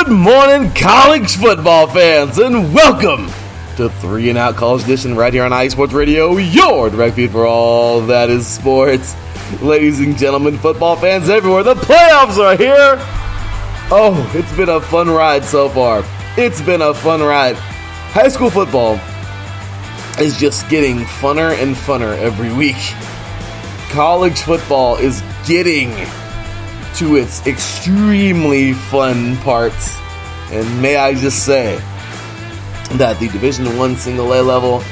Good morning, college football fans, and welcome to 3 and Out College Edition right here on iSports Radio, your direct feed for all that is sports. Ladies and gentlemen, football fans everywhere, the playoffs are here. Oh, it's been a fun ride so far. It's been a fun ride. High school football is just getting funner and funner every week. College football is getting to its extremely fun parts, and may I just say that the Division I single A level,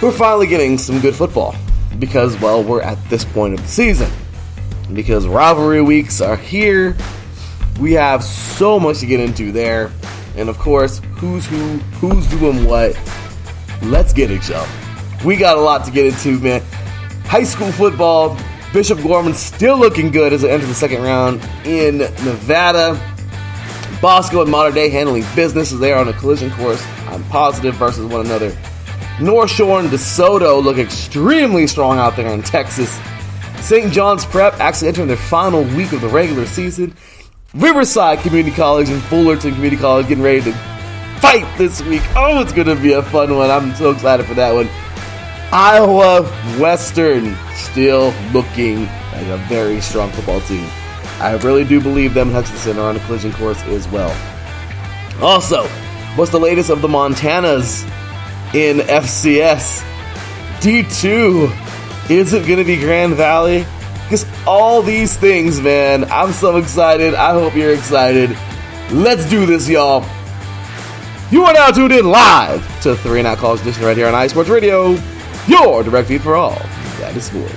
we're finally getting some good football because, well, we're at this point of the season. Because rivalry weeks are here, we have so much to get into there, and of course, who's who, who's doing what. Let's get it, y'all. We got a lot to get into, man. High school football, Bishop Gorman still looking good as it enters the second round in Nevada. Bosco and Mater Dei handling business as they are on a collision course, I'm positive, versus one another. North Shore and DeSoto look extremely strong out there in Texas. St. John's Prep actually entering their final week of the regular season. Riverside Community College and Fullerton Community College getting ready to fight this week. Oh, it's going to be a fun one. I'm so excited for that one. Iowa Western still looking like a very strong football team. I really do believe them and Hutchinson are on a collision course as well. Also, what's the latest of the Montanas in FCS? D2, is it going to be Grand Valley? Because all these things, man, I'm so excited. I hope you're excited. Let's do this, y'all. You are now tuned in live to 3 and Out College Edition right here on iSports Radio, your direct feed for all that is sports.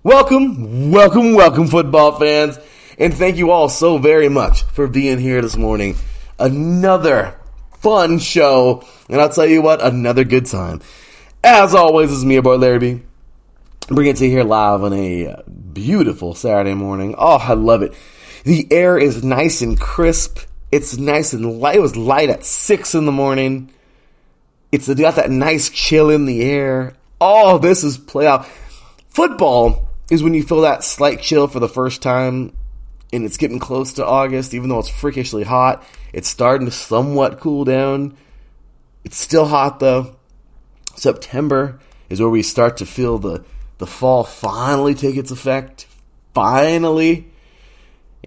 Welcome, football fans. And thank you all so very much for being here this morning. Another fun show. And I'll tell you what, another good time. As always, it's me, your boy Larry B. Bringing it to you here live on a beautiful Saturday morning. Oh, I love it. The air is nice and crisp. It's nice and light. It was light at 6 in the morning. It's got that nice chill in the air. Oh, this is playoff. Football is when you feel that slight chill for the first time, and it's getting close to August, even though it's freakishly hot. It's starting to somewhat cool down. It's still hot, though. September is where we start to feel the fall finally take its effect. Finally.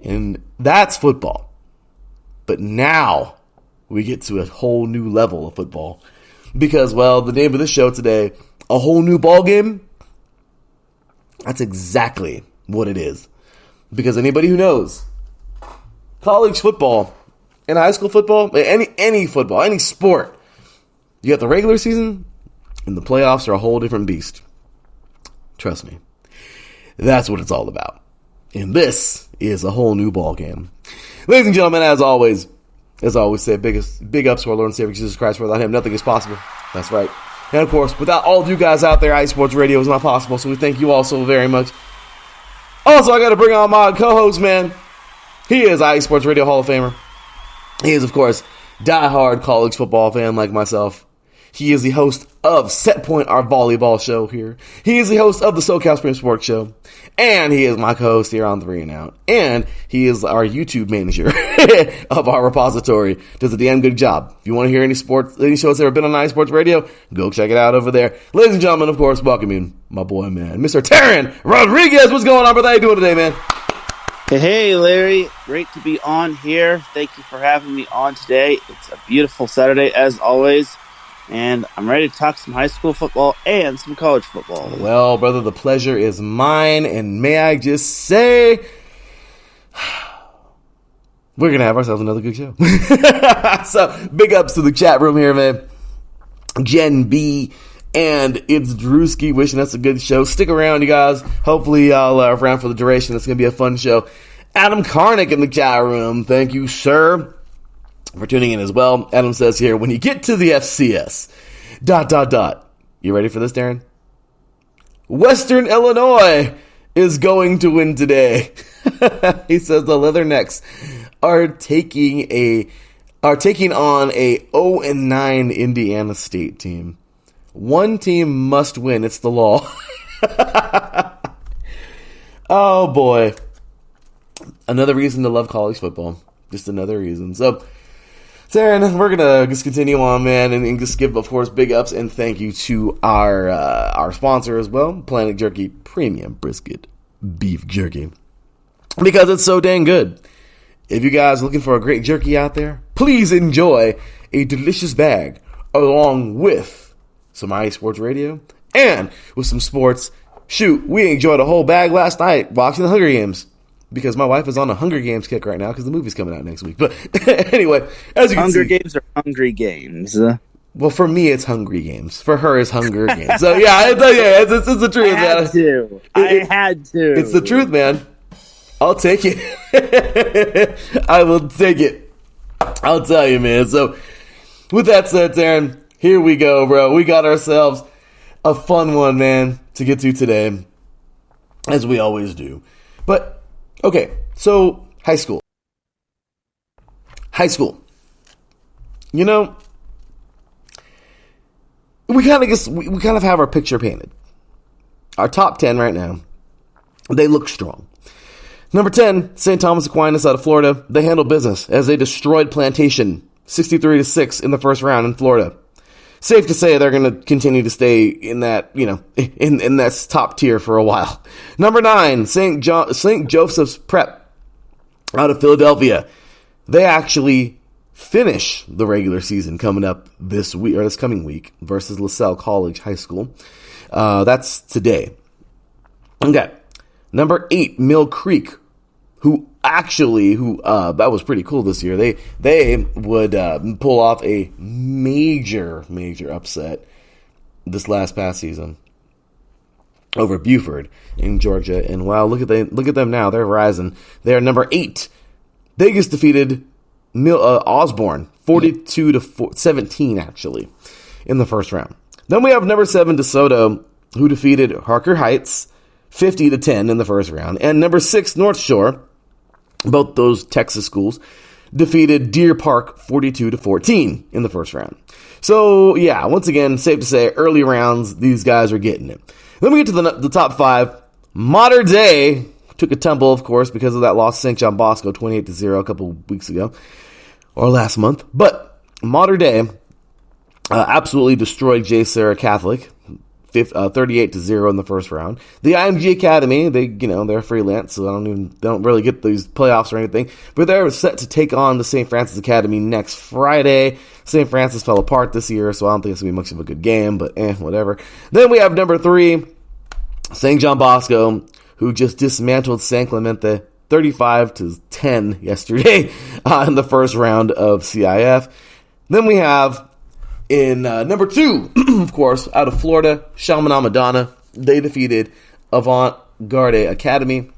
And that's football. But now we get to a whole new level of football. Because, well, the name of this show today, a whole new ball game. That's exactly what it is. Because anybody who knows college football and high school football, any football, any sport, you got the regular season and the playoffs are a whole different beast. Trust me. That's what it's all about. And this is a whole new ball game. Ladies and gentlemen, as always say, big ups to our Lord and Savior Jesus Christ. Without him, nothing is possible. That's right. And of course, without all of you guys out there, iSports Radio is not possible. So we thank you all so very much. Also, I got to bring on my co-host, man. He is iSports Radio Hall of Famer. He is, of course, diehard college football fan like myself. He is the host of Set Point, our volleyball show here. He is the host of the SoCal Spring Sports Show. And he is my co-host here on 3 and Out. And he is our YouTube manager of our repository. Does a damn good job. If you want to hear any shows that have been on iSports Radio, go check it out over there. Ladies and gentlemen, of course, welcoming my boy, man, Mr. Teran Rodriguez. What's going on, brother? How you doing today, man? Hey, Larry. Great to be on here. Thank you for having me on today. It's a beautiful Saturday, as always. And I'm ready to talk some high school football and some college football. Well, brother, the pleasure is mine. And may I just say, we're going to have ourselves another good show. So, big ups to the chat room here, man. Jen B. And it's Drewski wishing us a good show. Stick around, you guys. Hopefully, y'all are around for the duration. It's going to be a fun show. Adam Karnick in the chat room. Thank you, sir, for tuning in as well. Adam says here, when you get to the FCS, ... You ready for this, Darren? Western Illinois is going to win today. He says the Leathernecks are taking on a 0-9 Indiana State team. One team must win. It's the law. Oh, boy. Another reason to love college football. Just another reason. So, Teran, we're going to just continue on, man, and just give, of course, big ups and thank you to our sponsor as well, Planet Jerky Premium Brisket Beef Jerky. Because it's so dang good. If you guys are looking for a great jerky out there, please enjoy a delicious bag along with some iSports Radio and with some sports. Shoot, we enjoyed a whole bag last night watching the Hunger Games because my wife is on a Hunger Games kick right now because the movie's coming out next week. But anyway, as you can see. Hunger Games or Hungry Games? Well, for me, it's Hungry Games. For her, it's Hunger Games. So, yeah, it's the truth, man. I had to. It's the truth, man. I'll take it. I will take it. I'll tell you, man. So, with that said, Teran, here we go, bro. We got ourselves a fun one, man, to get to today, as we always do. But, okay, so high school. High school. You know, we kind of have our picture painted. Our top 10 right now, they look strong. Number 10, St. Thomas Aquinas out of Florida. They handled business as they destroyed Plantation 63-6 in the first round in Florida. Safe to say they're going to continue to stay in that, in that top tier for a while. Number 9, St. Joseph's Prep out of Philadelphia. They actually finish the regular season coming up this week or this coming week versus LaSalle College High School. That's today. Okay. Number 8, Mill Creek, who that was pretty cool this year. They would pull off a major upset this past season over Buford in Georgia. And wow, look at them now. They're rising. They're number 8. They just defeated Osborne 42-17 actually in the first round. Then we have number 7 DeSoto, who defeated Harker Heights 50-10 in the first round. And number 6, North Shore, both those Texas schools, defeated Deer Park 42-14 in the first round. So, yeah, once again, safe to say, early rounds, these guys are getting it. Then we get to the top 5. Modern Day took a tumble, of course, because of that loss to St. John Bosco 28-0 a couple weeks ago, or last month. But Modern Day absolutely destroyed J. Sarah Catholic 38-0 in the first round. The IMG Academy, they're freelance, so they don't really get these playoffs or anything. But they're set to take on the St. Francis Academy next Friday. St. Francis fell apart this year, so I don't think it's gonna be much of a good game. But whatever. Then we have number 3, St. John Bosco, who just dismantled San Clemente 35-10 yesterday in the first round of CIF. Then we have in number 2, of course, out of Florida, Chaminade Madonna. They defeated Avant Garde Academy.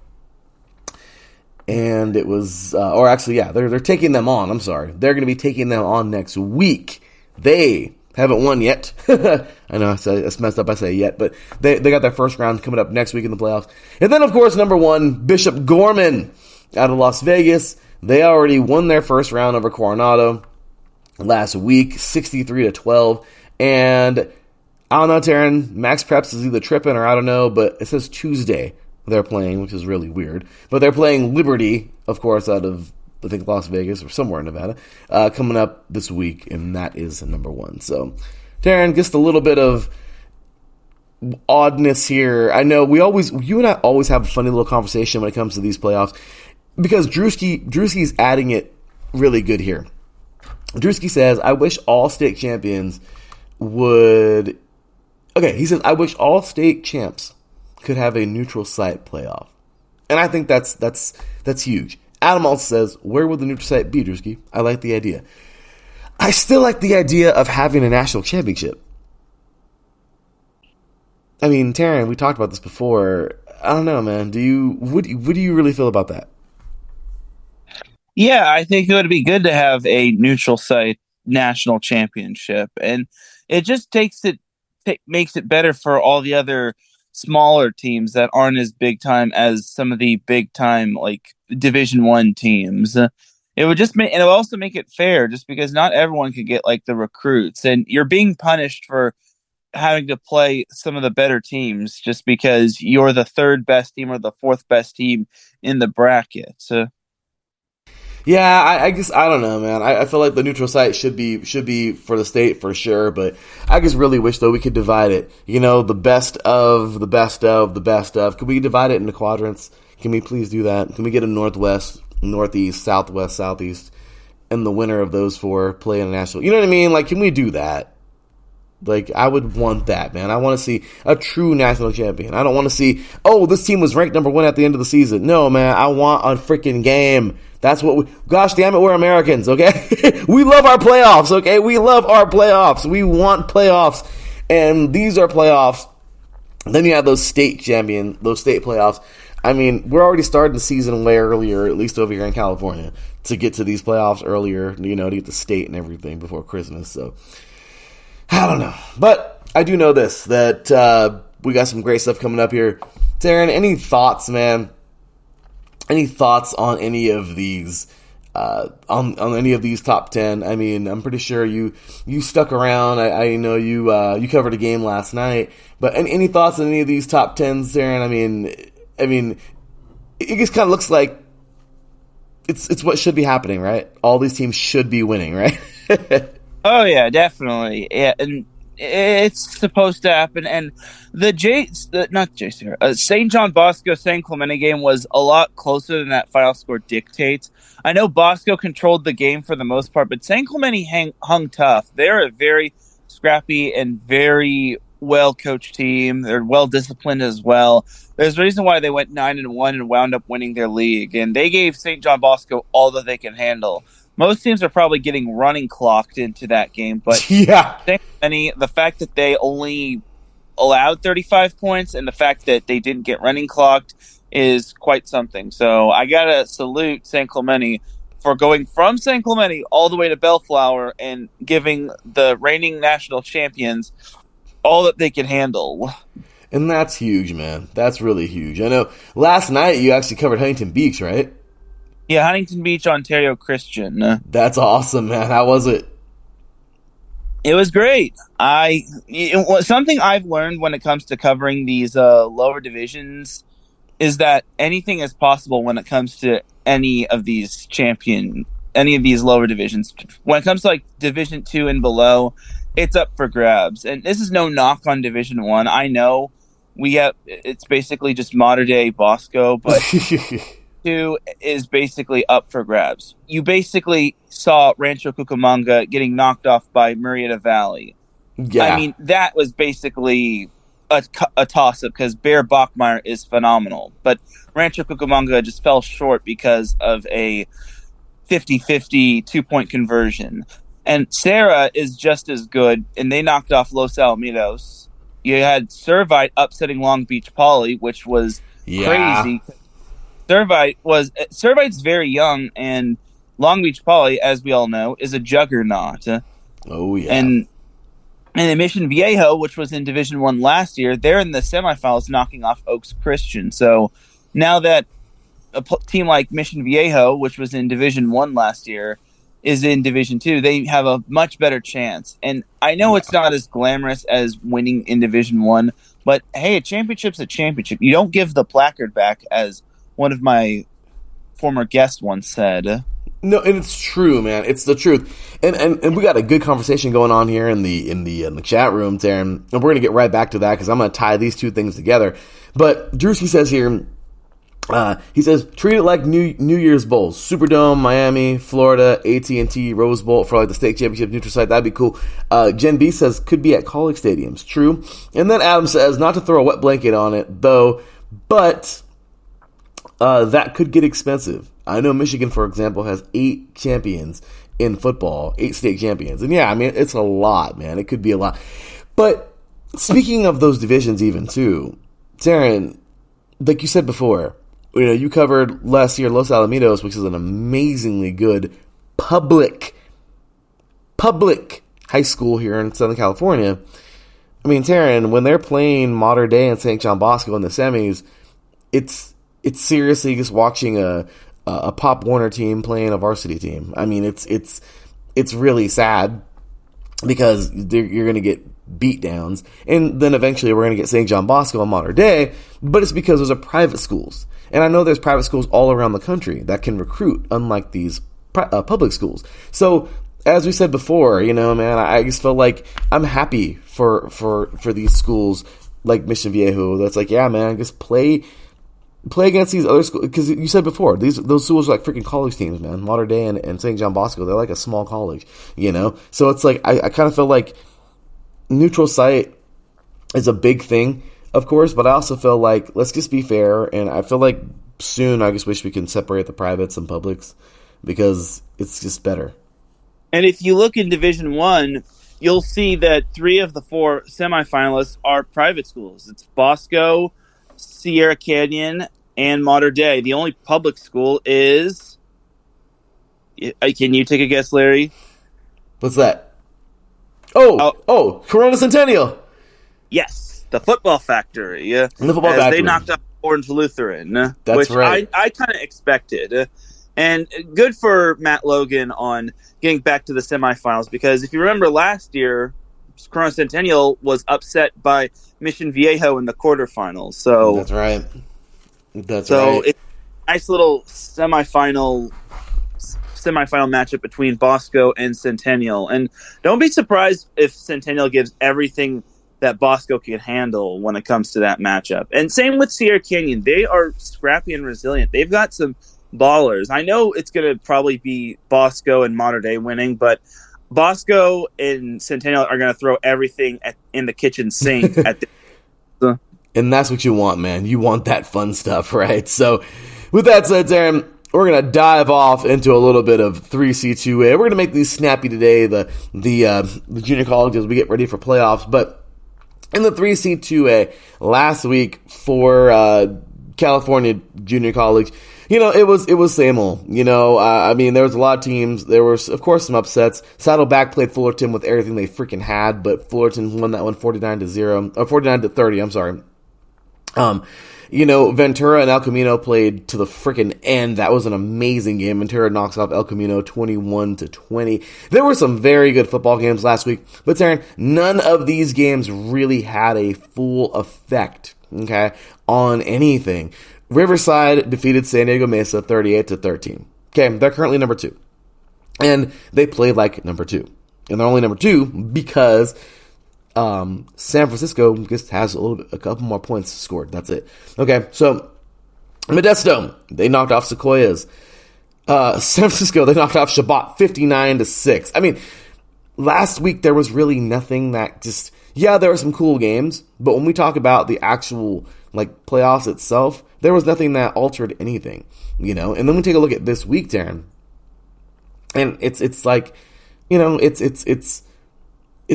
And it was, they're taking them on. I'm sorry. They're going to be taking them on next week. They haven't won yet. I know it's messed up I say yet, but they got their first round coming up next week in the playoffs. And then, of course, number 1, Bishop Gorman out of Las Vegas. They already won their first round over Coronado last week, 63-12. And I don't know, Teran, Max Preps is either tripping or I don't know, but it says Tuesday they're playing, which is really weird. But they're playing Liberty, of course, out of, I think, Las Vegas or somewhere in Nevada, coming up this week, and that is number 1. So, Teran, just a little bit of oddness here. I know you and I always have a funny little conversation when it comes to these playoffs, because Drewski's adding it really good here. Drewski says, I wish all state champions would... Okay, he says, I wish all state champs could have a neutral site playoff. And I think that's huge. Adam also says, where would the neutral site be, Drewski? I like the idea. I still like the idea of having a national championship. I mean, Teran, we talked about this before. I don't know, man. What do you really feel about that? Yeah, I think it would be good to have a neutral site national championship, and it just makes it better for all the other smaller teams that aren't as big time as some of the big time like Division I teams. It would also make it fair, just because not everyone could get like the recruits, and you're being punished for having to play some of the better teams just because you're the third best team or the fourth best team in the bracket. So Yeah, I guess I don't know, man. I feel like the neutral site should be for the state for sure, but I just really wish though we could divide it. You know, the best of the best of the best of. Could we divide it into quadrants? Can we please do that? Can we get a northwest, northeast, southwest, southeast, and the winner of those four play in a national? You know what I mean? Like, can we do that? Like, I would want that, man. I want to see a true national champion. I don't want to see, oh, this team was ranked number 1 at the end of the season. No, man, I want a freaking game. That's what gosh damn it, we're Americans, okay? We love our playoffs, okay? We love our playoffs. We want playoffs. And these are playoffs. Then you have those state playoffs. I mean, we're already starting the season way earlier, at least over here in California, to get to these playoffs earlier, you know, to get the state and everything before Christmas. So, I don't know. But I do know this, that we got some great stuff coming up here. Teran, any thoughts, man? Any thoughts on any of these on any of these top 10? I mean, I'm pretty sure you stuck around. I know you covered a game last night. But any thoughts on any of these top 10s, Teran? I mean, it just kind of looks like it's what should be happening, right? All these teams should be winning, right? oh yeah, definitely. Yeah, and it's supposed to happen. And the St. John Bosco San Clemente game was a lot closer than that final score dictates. I know Bosco controlled the game for the most part, but San Clemente hung tough. They're a very scrappy and very well coached team. They're well disciplined as well. There's a reason why they went 9-1 and wound up winning their league, and they gave St. John Bosco all that they can handle. Most teams are probably getting running clocked into that game, but yeah, the fact that they only allowed 35 points and the fact that they didn't get running clocked is quite something. So I gotta salute San Clemente for going from San Clemente all the way to Bellflower and giving the reigning national champions all that they can handle. And that's huge, man. That's really huge. I know last night you actually covered Huntington Beach, right? Yeah, Huntington Beach, Ontario Christian. That's awesome, man. How was it? It was great. It was something I've learned when it comes to covering these lower divisions is that anything is possible when it comes to any of these lower divisions. When it comes to like Division 2 and below, it's up for grabs. And this is no knock on Division 1. I know it's basically just modern day Bosco, but 2 is basically up for grabs. You basically saw Rancho Cucamonga getting knocked off by Murrieta Valley. Yeah. I mean, that was basically a toss-up because Bear Bachmeyer is phenomenal. But Rancho Cucamonga just fell short because of a 50-50 two-point conversion. And Serra is just as good, and they knocked off Los Alamitos. You had Servite upsetting Long Beach Poly, which was crazy. Servite's very young, and Long Beach Poly, as we all know, is a juggernaut. Oh yeah, and in Mission Viejo, which was in Division 1 last year, they're in the semifinals, knocking off Oaks Christian. So now that a team like Mission Viejo, which was in Division 1 last year, is in Division 2, they have a much better chance. And I know it's not as glamorous as winning in Division 1, but hey, a championship's a championship. You don't give the placard back, as one of my former guests once said. No, and it's true, man. It's the truth. And we got a good conversation going on here in the chat room, Teran. And we're gonna get right back to that because I'm gonna tie these two things together. But Drewski says here, he says treat it like New Year's Bowls, Superdome, Miami, Florida, AT&T, Rose Bowl for like the state championship neutral site. That'd be cool. Jen B says could be at college stadiums. True. And then Adam says not to throw a wet blanket on it though, but that could get expensive. I know Michigan, for example, has 8 champions in football, 8 state champions. And yeah, I mean, it's a lot, man. It could be a lot. But speaking of those divisions even too, Teran, like you said before, you know, you covered last year Los Alamitos, which is an amazingly good public high school here in Southern California. I mean, Teran, when they're playing Modern Day and St. John Bosco in the semis, it's seriously just watching a Pop Warner team playing a varsity team. I mean, it's really sad because you're going to get beatdowns. And then eventually we're going to get St. John Bosco and Mater Dei, but it's because those are private schools. And I know there's private schools all around the country that can recruit, unlike these public schools. So, as we said before, man, I just feel like I'm happy for these schools like Mission Viejo. That's like, yeah, man, just play against these other schools. Because you said before, those schools are like freaking college teams, man. Mater Dei and St. John Bosco, they're like a small college, So it's like, I kind of feel like neutral site is a big thing, of course, but I also feel like, let's just be fair, and I feel like soon I just wish we can separate the privates and publics, because it's just better. And if you look in Division I, you'll see that 3 of the 4 semifinalists are private schools. It's Bosco, Sierra Canyon, and Mater Dei. The only public school is... Can you take a guess, Larry? What's that? Oh, Corona Centennial. Yes, the Football Factory. The Football Factory. They knocked up Orange Lutheran. That's which right. I kind of expected. And good for Matt Logan on getting back to the semifinals, because if you remember last year, Corona Centennial was upset by Mission Viejo in the quarterfinals. So that's right. It's a nice little semifinal matchup between Bosco and Centennial. And don't be surprised if Centennial gives everything that Bosco can handle when it comes to that matchup. And same with Sierra Canyon. They are scrappy and resilient. They've got some ballers. I know it's going to probably be Bosco and Mater Dei winning, but Bosco and Centennial are going to throw everything in the kitchen sink and that's what you want, man. You want that fun stuff, right? So with that said, Teran, we're going to dive off into a little bit of 3C2A. We're going to make these snappy today, the junior colleges, as we get ready for playoffs. But in the 3C2A last week for California Junior College, it was same old. I mean, there was a lot of teams. There was, of course, some upsets. Saddleback played Fullerton with everything they freaking had, but Fullerton won that one 49-30. I'm sorry. Ventura and El Camino played to the freaking end. That was an amazing game. Ventura knocks off El Camino 21-20. There were some very good football games last week, but Teran, none of these games really had a full effect, okay, on anything. Riverside defeated San Diego Mesa 38-13. Okay, they're currently number 2. And they played like number 2. And they're only number 2 because San Francisco just has a couple more points scored. That's it. Okay, so Modesto, they knocked off Sequoias. San Francisco, they knocked off Shabbat 59-6. I mean, last week there was really nothing that just... Yeah, there were some cool games, but when we talk about the actual playoffs itself, there was nothing that altered anything, And then we take a look at this week, Teran, and it's like, it's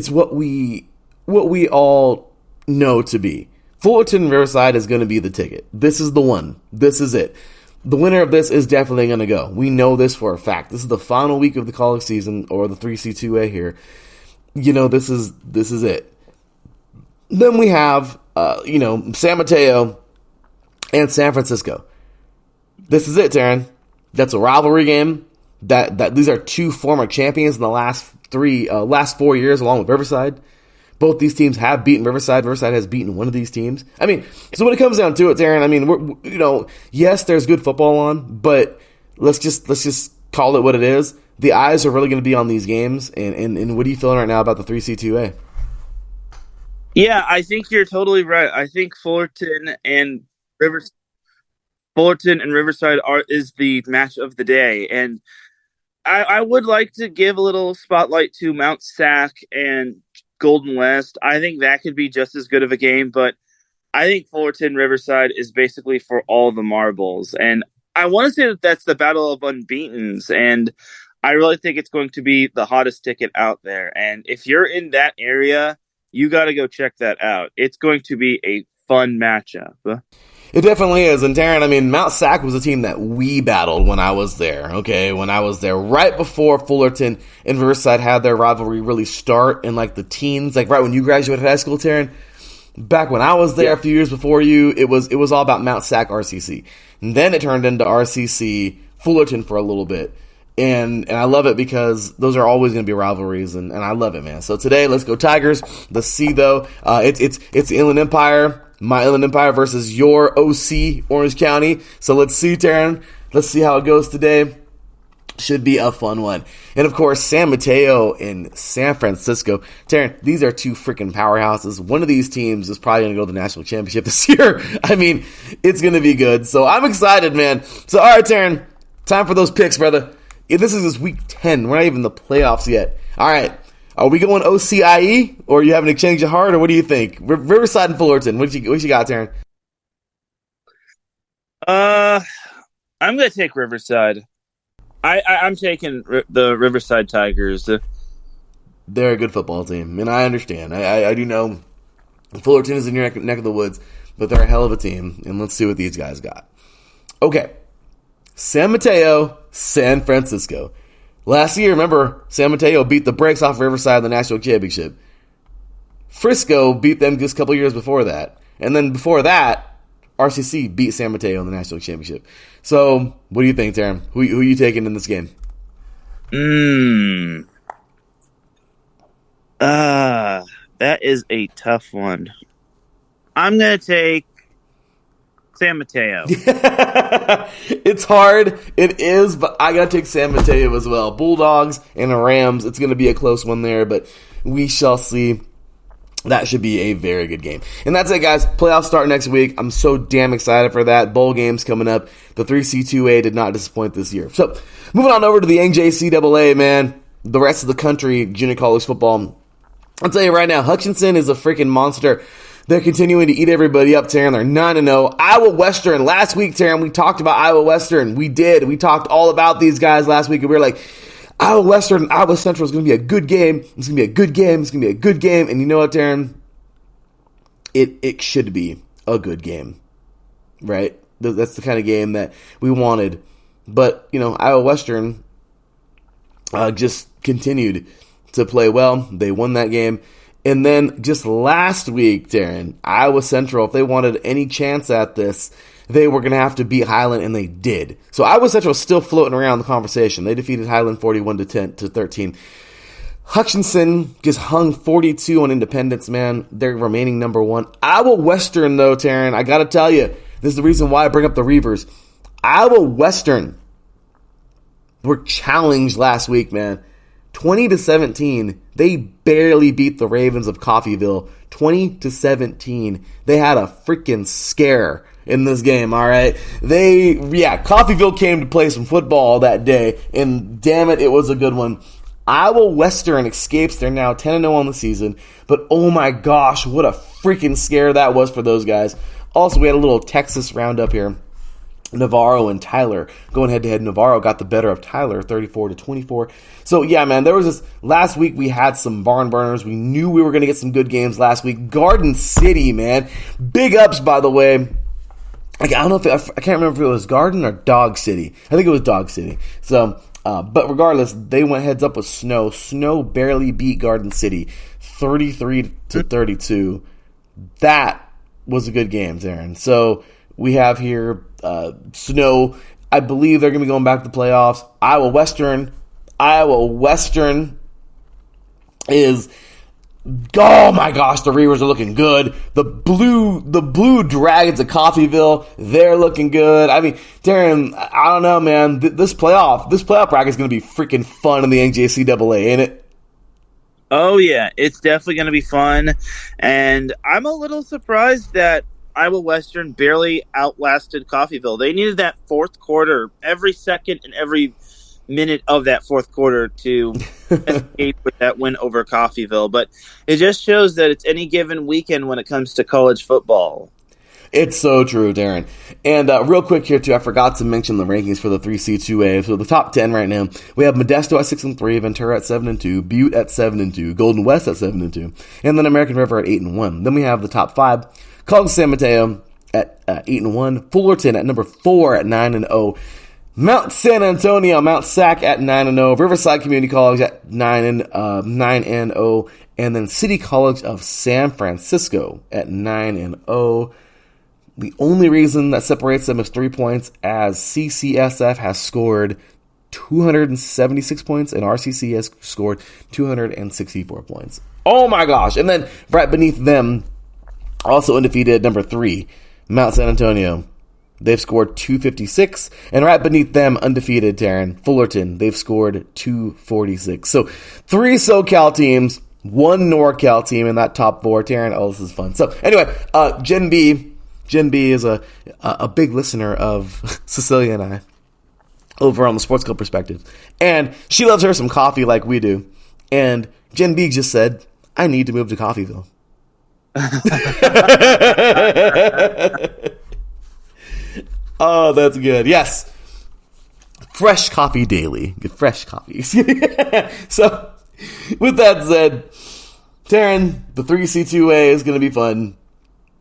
what we all know to be. Fullerton Riverside is going to be the ticket. This is the one. This is it. The winner of this is definitely going to go. We know this for a fact. This is the final week of the college season, or the 3C2A here. This is it. Then we have, San Mateo and San Francisco. This is it, Teran. That's a rivalry game. That these are 2 former champions in the last 4 years, along with Riverside. Both these teams have beaten Riverside. Riverside has beaten one of these teams. I mean, so when it comes down to it, Teran, I mean, yes, there's good football on, but let's just call it what it is. The eyes are really going to be on these games. And what are you feeling right now about the 3C2A? Yeah, I think you're totally right. I think Fullerton and Riverside is the match of the day, and I would like to give a little spotlight to Mount Sac and Golden West. I think that could be just as good of a game, but I think Fullerton Riverside is basically for all the marbles, and I want to say that that's the battle of unbeatens, and I really think it's going to be the hottest ticket out there. And if you're in that area, you got to go check that out. It's going to be a fun matchup. It definitely is. And Teran, I mean, Mount Sac was a team that we battled when I was there, okay? When I was there right before Fullerton and Riverside had their rivalry really start in the teens, right when you graduated high school, Teran. Back when I was there a few years before you, it was all about Mount Sac RCC. And then it turned into RCC Fullerton for a little bit. And I love it because those are always going to be rivalries, and I love it, man. So today, let's go Tigers. Let's see, though. It's the Inland Empire, my Inland Empire versus your OC, Orange County. So let's see, Teran. Let's see how it goes today. Should be a fun one. And, of course, San Mateo and San Francisco. Teran, these are two freaking powerhouses. One of these teams is probably going to go to the national championship this year. I mean, it's going to be good. So I'm excited, man. So, all right, Teran, time for those picks, brother. This is week 10. We're not even in the playoffs yet. All right. Are we going OCIE, or are you having to change your heart, or what do you think? Riverside and Fullerton. What you got, Teran? I'm going to take Riverside. I'm taking the Riverside Tigers. They're a good football team, and I understand. I do know Fullerton is in your neck of the woods, but they're a hell of a team, and let's see what these guys got. Okay. San Mateo, San Francisco. Last year, remember, San Mateo beat the brakes off Riverside in the national championship. Frisco beat them just a couple years before that. And then before that, RCC beat San Mateo in the national championship. So, what do you think, Teran? Who are you taking in this game? That is a tough one. I'm going to take San Mateo. It's hard. It is, but I got to take San Mateo as well. Bulldogs and the Rams. It's going to be a close one there, but we shall see. That should be a very good game. And that's it, guys. Playoffs start next week. I'm so damn excited for that. Bowl games coming up. The 3C2A did not disappoint this year. So, moving on over to the NJCAA, man. The rest of the country, junior college football. I'll tell you right now, Hutchinson is a freaking monster. They're continuing to eat everybody up, Teran. They're 9-0. Iowa Western. Last week, Teran, we talked about Iowa Western. We did. We talked all about these guys last week, and we were like, Iowa Western and Iowa Central is going to be a good game. It's going to be a good game. It's going to be a good game. And you know what, Teran? It should be a good game, right? That's the kind of game that we wanted. But, Iowa Western just continued to play well. They won that game. And then just last week, Teran, Iowa Central, if they wanted any chance at this, they were going to have to beat Highland, and they did. So Iowa Central is still floating around the conversation. They defeated Highland 41-13. Hutchinson just hung 42 on Independence, man. They're remaining number one. Iowa Western, though, Teran, I got to tell you, this is the reason why I bring up the Reavers. Iowa Western were challenged last week, man. 20-17. They barely beat the Ravens of Coffeyville. 20-17. They had a freaking scare in this game, all right? Coffeyville came to play some football that day, and damn it was a good one. Iowa Western escapes. They're now 10-0 on the season, but oh my gosh, what a freaking scare that was for those guys. Also, we had a little Texas roundup here. Navarro and Tyler going head-to-head. Navarro got the better of Tyler, 34-24. So, yeah, man, there was this last week we had some barn burners. We knew we were going to get some good games last week. Garden City, man. Big ups, by the way. I don't know if I can't remember if it was Garden or Dog City. I think it was Dog City. So, but regardless, they went heads up with Snow. Snow barely beat Garden City, 33-32. That was a good game, Teran. So we have here Snow. I believe they're going to be going back to the playoffs. Iowa Western is. Oh my gosh, the Reavers are looking good. The blue Dragons of Coffeyville, they're looking good. I mean, Teran, I don't know, man. This playoff bracket is going to be freaking fun in the NJCAA, ain't it? Oh yeah, it's definitely going to be fun. And I'm a little surprised that Iowa Western barely outlasted Coffeyville. They needed that fourth quarter, every second and every minute of that fourth quarter to escape with that win over Coffeyville. But it just shows that it's any given weekend when it comes to college football. It's so true, Teran. And real quick here, too, I forgot to mention the rankings for the 3C2A. So the top 10 right now, we have Modesto at 6-3, Ventura at 7-2, Butte at 7-2, Golden West at 7-2, and then American River at 8-1. Then we have the top 5, College San Mateo at 8-1, Fullerton at number 4 at 9-0, Mount San Antonio, Mount Sac at 9-0, Riverside Community College at 9-0, and then City College of San Francisco at 9-0. The only reason that separates them is 3 points, as CCSF has scored 276 points, and RCC has scored 264 points. Oh my gosh. And then right beneath them, also undefeated, number 3, Mount San Antonio. They've scored 256. And right beneath them, undefeated, Teran, Fullerton. They've scored 246. So 3 SoCal teams, 1 NorCal team in that top 4. Teran, oh, this is fun. So anyway, Jen B is a big listener of Cecilia and I over on the Sports Club Perspective. And she loves her some coffee like we do. And Jen B just said, I need to move to Coffeeville. Oh, that's good. Yes. Fresh coffee daily. Get fresh coffee. So, with that said, Teran, the 3C2A is going to be fun.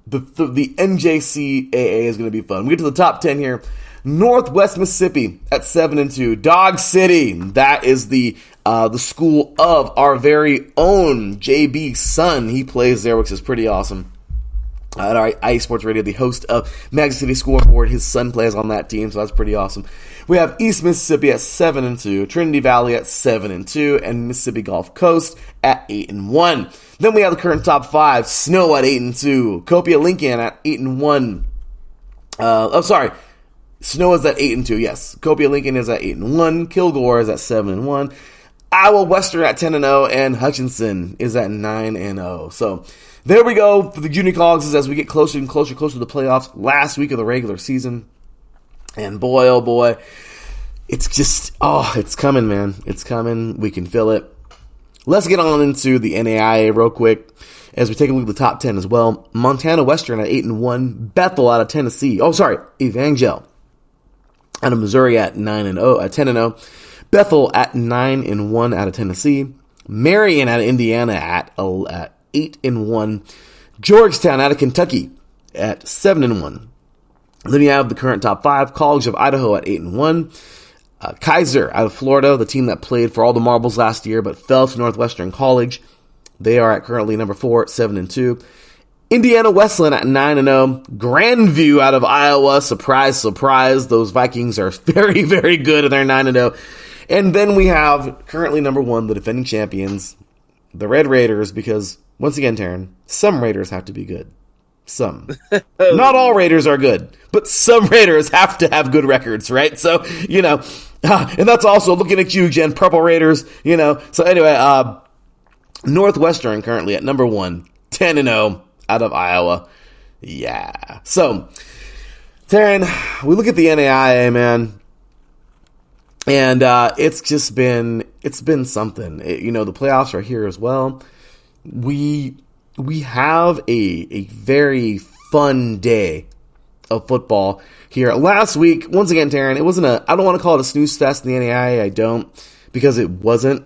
The NJCAA is going to be fun. We get to the top 10 here. Northwest Mississippi at 7-2. Dog City. That is the school of our very own JB son. He plays there, which is pretty awesome. At our IE Sports Radio, the host of Magic City Scoreboard, his son plays on that team, so that's pretty awesome. We have East Mississippi at 7-2, Trinity Valley at 7-2, and Mississippi Gulf Coast at 8-1. Then we have the current top 5: Snow at 8-2, Copia Lincoln at 8-1. Snow is at 8-2. Yes, Copia Lincoln is at 8-1. Kilgore is at 7-1. Iowa Western at 10-0, and Hutchinson is at 9-0. So there we go for the junior colleges as we get closer and closer to the playoffs. Last week of the regular season, and boy, oh boy, it's just it's coming, man. It's coming. We can feel it. Let's get on into the NAIA real quick as we take a look at the top 10 as well. Montana Western at 8-1. Bethel out of Tennessee. Evangel out of Missouri at 10-0. Bethel at 9-1 out of Tennessee. Marion out of Indiana at 8-1. Georgetown out of Kentucky at 7-1. Then you have the current top 5. College of Idaho at 8-1. Kaiser out of Florida, the team that played for all the marbles last year but fell to Northwestern College. They are at currently number 4 at 7-2. Indiana Wesleyan at 9-0. Grandview out of Iowa. Surprise, surprise. Those Vikings are very, very good and they're 9-0. And then we have currently number 1, the defending champions, the Red Raiders, because once again, Teran, some Raiders have to be good. Some. Not all Raiders are good, but some Raiders have to have good records, right? So, and that's also looking at you, Jen, Purple Raiders, So anyway, Northwestern currently at number 1, 10-0 out of Iowa. Yeah. So, Teran, we look at the NAIA, man, and it's been something. The playoffs are here as well. We have a very fun day of football here. Last week, once again, Teran, I don't want to call it a snooze fest in the NAIA. I don't, because it wasn't.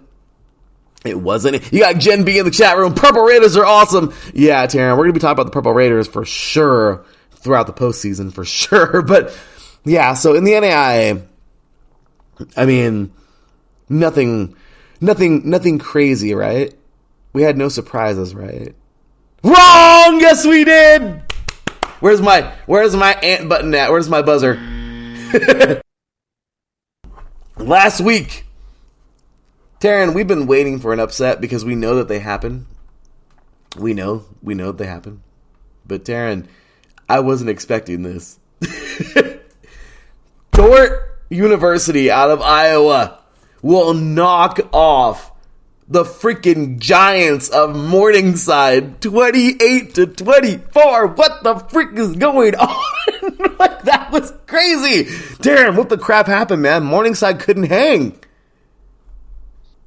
It wasn't. You got Jen B in the chat room. Purple Raiders are awesome. Yeah, Teran, we're going to be talking about the Purple Raiders for sure throughout the postseason, for sure. But, yeah, so in the NAIA, I mean, nothing crazy, right? We had no surprises, right? Wrong! Yes, we did! Where's my ant button at? Where's my buzzer? Last week, Teran, we've been waiting for an upset because we know that they happen. We know that they happen. But Teran, I wasn't expecting this. Dordt University out of Iowa will knock off the freaking Giants of Morningside 28-24. What the freak is going on? Like, that was crazy. Teran, what the crap happened, man? Morningside couldn't hang.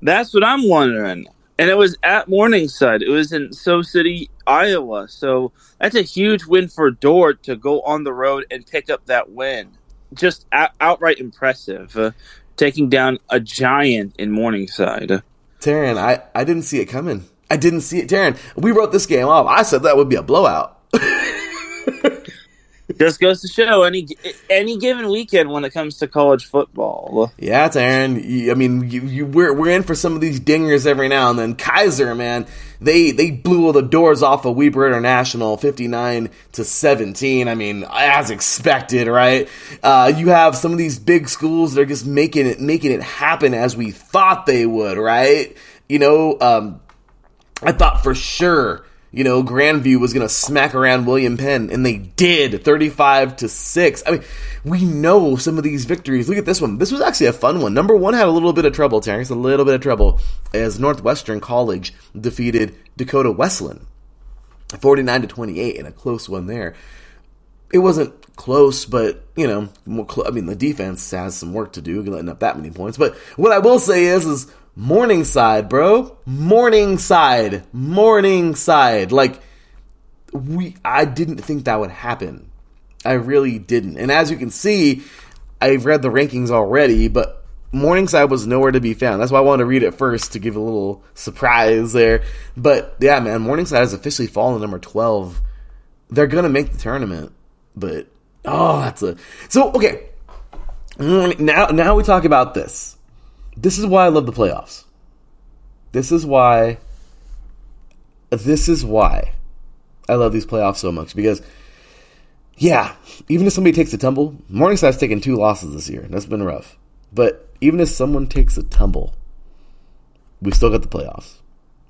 That's what I'm wondering. And it was at Morningside. It was in Sioux City, Iowa. So that's a huge win for Dordt to go on the road and pick up that win. Just outright impressive. Taking down a giant in Morningside. Teran, I didn't see it coming. I didn't see it. Teran, we wrote this game off. I said that would be a blowout. Just goes to show any given weekend when it comes to college football. Yeah, Teran. We're in for some of these dingers every now and then. Kaiser, man, they blew all the doors off of Weber International, 59-17. I mean, as expected, right? You have some of these big schools that are just making it happen as we thought they would, right? I thought for sure, Grandview was going to smack around William Penn, and they did, 35-6. I mean, we know some of these victories. Look at this one. This was actually a fun one. Number one had a little bit of trouble, Terrence, a little bit of trouble, as Northwestern College defeated Dakota Wesleyan, 49-28, in a close one there. It wasn't close, but, the defense has some work to do, letting up that many points. But what I will say is Morningside, bro. Morningside. Like, I didn't think that would happen. I really didn't. And as you can see, I've read the rankings already, but Morningside was nowhere to be found. That's why I wanted to read it first to give a little surprise there. But yeah, man, Morningside has officially fallen to number 12. They're going to make the tournament, but so okay. Now we talk about this. This is why I love the playoffs. This is why I love these playoffs so much. Because, yeah, even if somebody takes a tumble, Morningside's taken 2 losses this year. That's been rough. But even if someone takes a tumble, we still got the playoffs.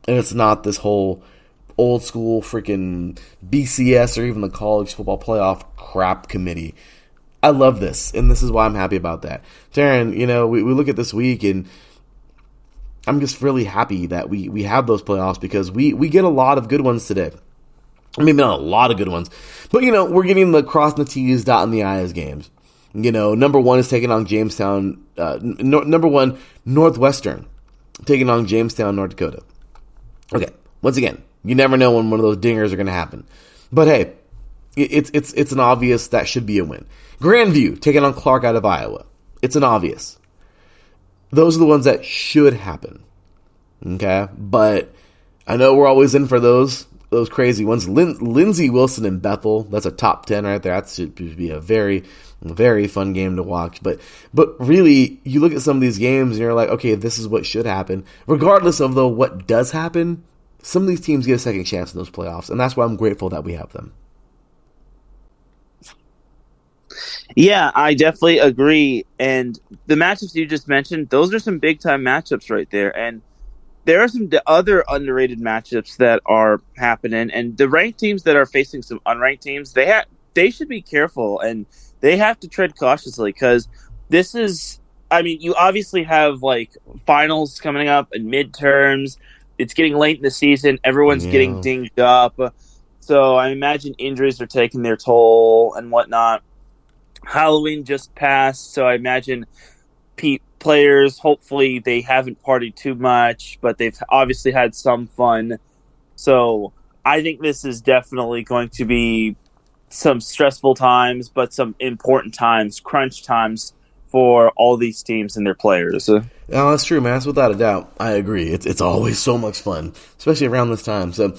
And it's not this whole old school freaking BCS or even the college football playoff crap committee. I love this, and this is why I'm happy about that. Teran, we look at this week, and I'm just really happy that we have those playoffs because we get a lot of good ones today. I mean, not a lot of good ones, but, we're getting the crossing the T's, dotting the I's games. Number one is taking on Jamestown. Number one, Northwestern, taking on Jamestown, North Dakota. Okay, once again, you never know when one of those dingers are going to happen. But, hey, it's an obvious that should be a win. Grandview taking on Clark out of Iowa. It's an obvious. Those are the ones that should happen. Okay? But I know we're always in for those crazy ones. Lindsey Wilson and Bethel, that's a top 10 right there. That should be a very, very fun game to watch. But really, you look at some of these games and you're like, okay, this is what should happen. Regardless of, though, what does happen, some of these teams get a second chance in those playoffs. And that's why I'm grateful that we have them. Yeah, I definitely agree. And the matchups you just mentioned, those are some big-time matchups right there. And there are some other underrated matchups that are happening. And the ranked teams that are facing some unranked teams, they should be careful. And they have to tread cautiously because this is – you obviously have, finals coming up and midterms. It's getting late in the season. Everyone's getting dinged up. So I imagine injuries are taking their toll and whatnot. Halloween just passed, so I imagine players, hopefully they haven't partied too much, but they've obviously had some fun. So I think this is definitely going to be some stressful times, but some important times, crunch times for all these teams and their players. No, that's true, man. That's without a doubt. I agree. It's always so much fun, especially around this time. So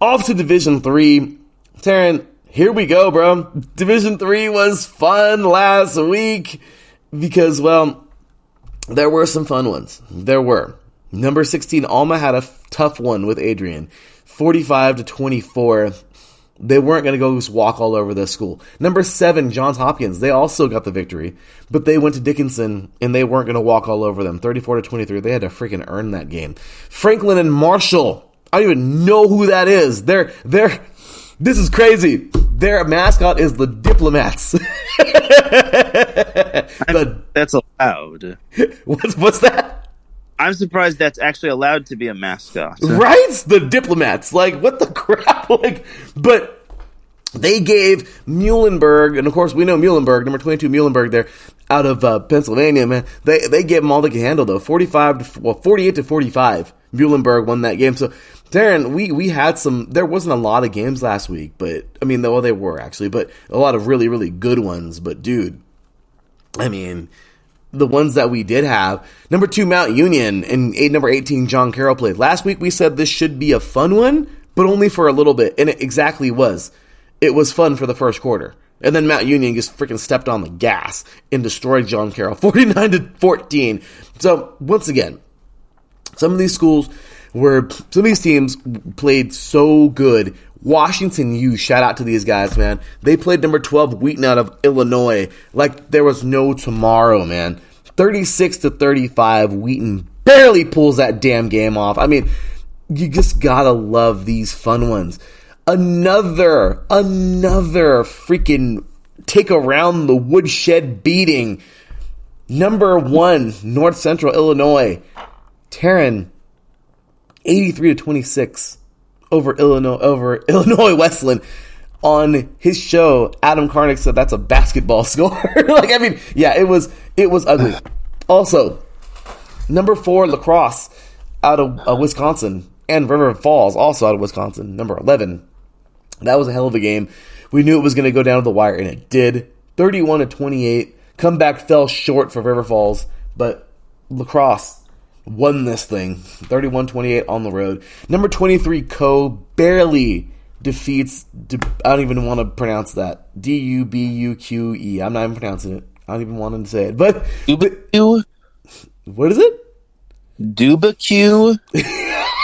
off to Division 3. Teran, here we go, bro. Division 3 was fun last week because, there were some fun ones. There were. Number 16, Alma had a tough one with Adrian. 45-24. They weren't going to go just walk all over the school. Number 7, Johns Hopkins. They also got the victory, but they went to Dickinson, and they weren't going to walk all over them. 34-23. They had to freaking earn that game. Franklin and Marshall. I don't even know who that is. This is crazy. Their mascot is the Diplomats. That's allowed. What's that? I'm surprised that's actually allowed to be a mascot. Right? The Diplomats. What the crap? But they gave Muhlenberg, and of course we know Muhlenberg, number 22 Muhlenberg there, out of Pennsylvania, man. They gave them all they could handle, though. 48-45. Muhlenberg won that game. So, Teran, we had some. There wasn't a lot of games last week, but they were actually, but a lot of really, really good ones. But dude, the ones that we did have, number 2 Mount Union and number 18 John Carroll played. Last week we said this should be a fun one, but only for a little bit, and it exactly was. It was fun for the first quarter. And then Mount Union just freaking stepped on the gas and destroyed John Carroll, 49-14. So, once again, some of these teams played so good. Washington U, shout out to these guys, man. They played number 12 Wheaton out of Illinois like there was no tomorrow, man. 36-35, Wheaton barely pulls that damn game off. I mean, you just gotta love these fun ones. Another freaking take around the woodshed beating. Number 1, North Central Illinois. Teran, 83-26 over Illinois Wesleyan. On his show, Adam Karnick said that's a basketball score. Like, I mean, yeah, it was ugly. Also, number 4, La Crosse out of Wisconsin, and River Falls also out of Wisconsin, number 11. That was a hell of a game. We knew it was going to go down to the wire, and it did. 31-28. Comeback fell short for River Falls, but La Crosse won this thing. 31-28 on the road. Number 23, Co. barely defeats, I don't even want to pronounce that. Dubuque. I'm not even pronouncing it. I don't even want to say it. But what is it? Dubuque.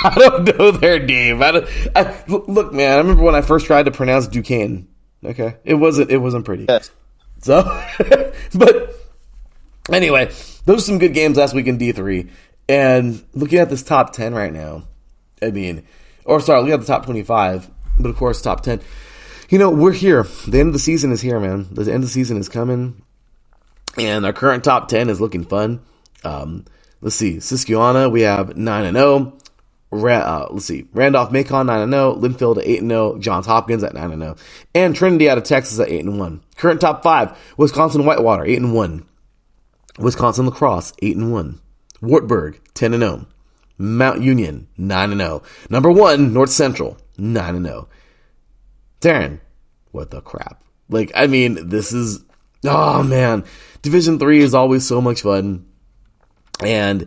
I don't know their name. Look, man, I remember when I first tried to pronounce Duquesne. Okay, it wasn't pretty. Yes. So, but anyway, those are some good games last week in D3. And looking at this top 10 right now, looking at the top 25, but of course top 10. You know, we're here. The end of the season is here, man. The end of the season is coming, and our current top 10 is looking fun. Let's see, Susquehanna, we have 9-0. Let's see, Randolph-Macon 9-0, Linfield at 8-0, Johns Hopkins at 9-0, and Trinity out of Texas at 8-1. Current top 5: Wisconsin Whitewater 8-1, Wisconsin La Crosse 8-1, Wartburg 10-0, Mount Union 9-0, number 1 North Central 9-0. Teran, what the crap? Like, I mean, this is, oh man, Division 3 is always so much fun, and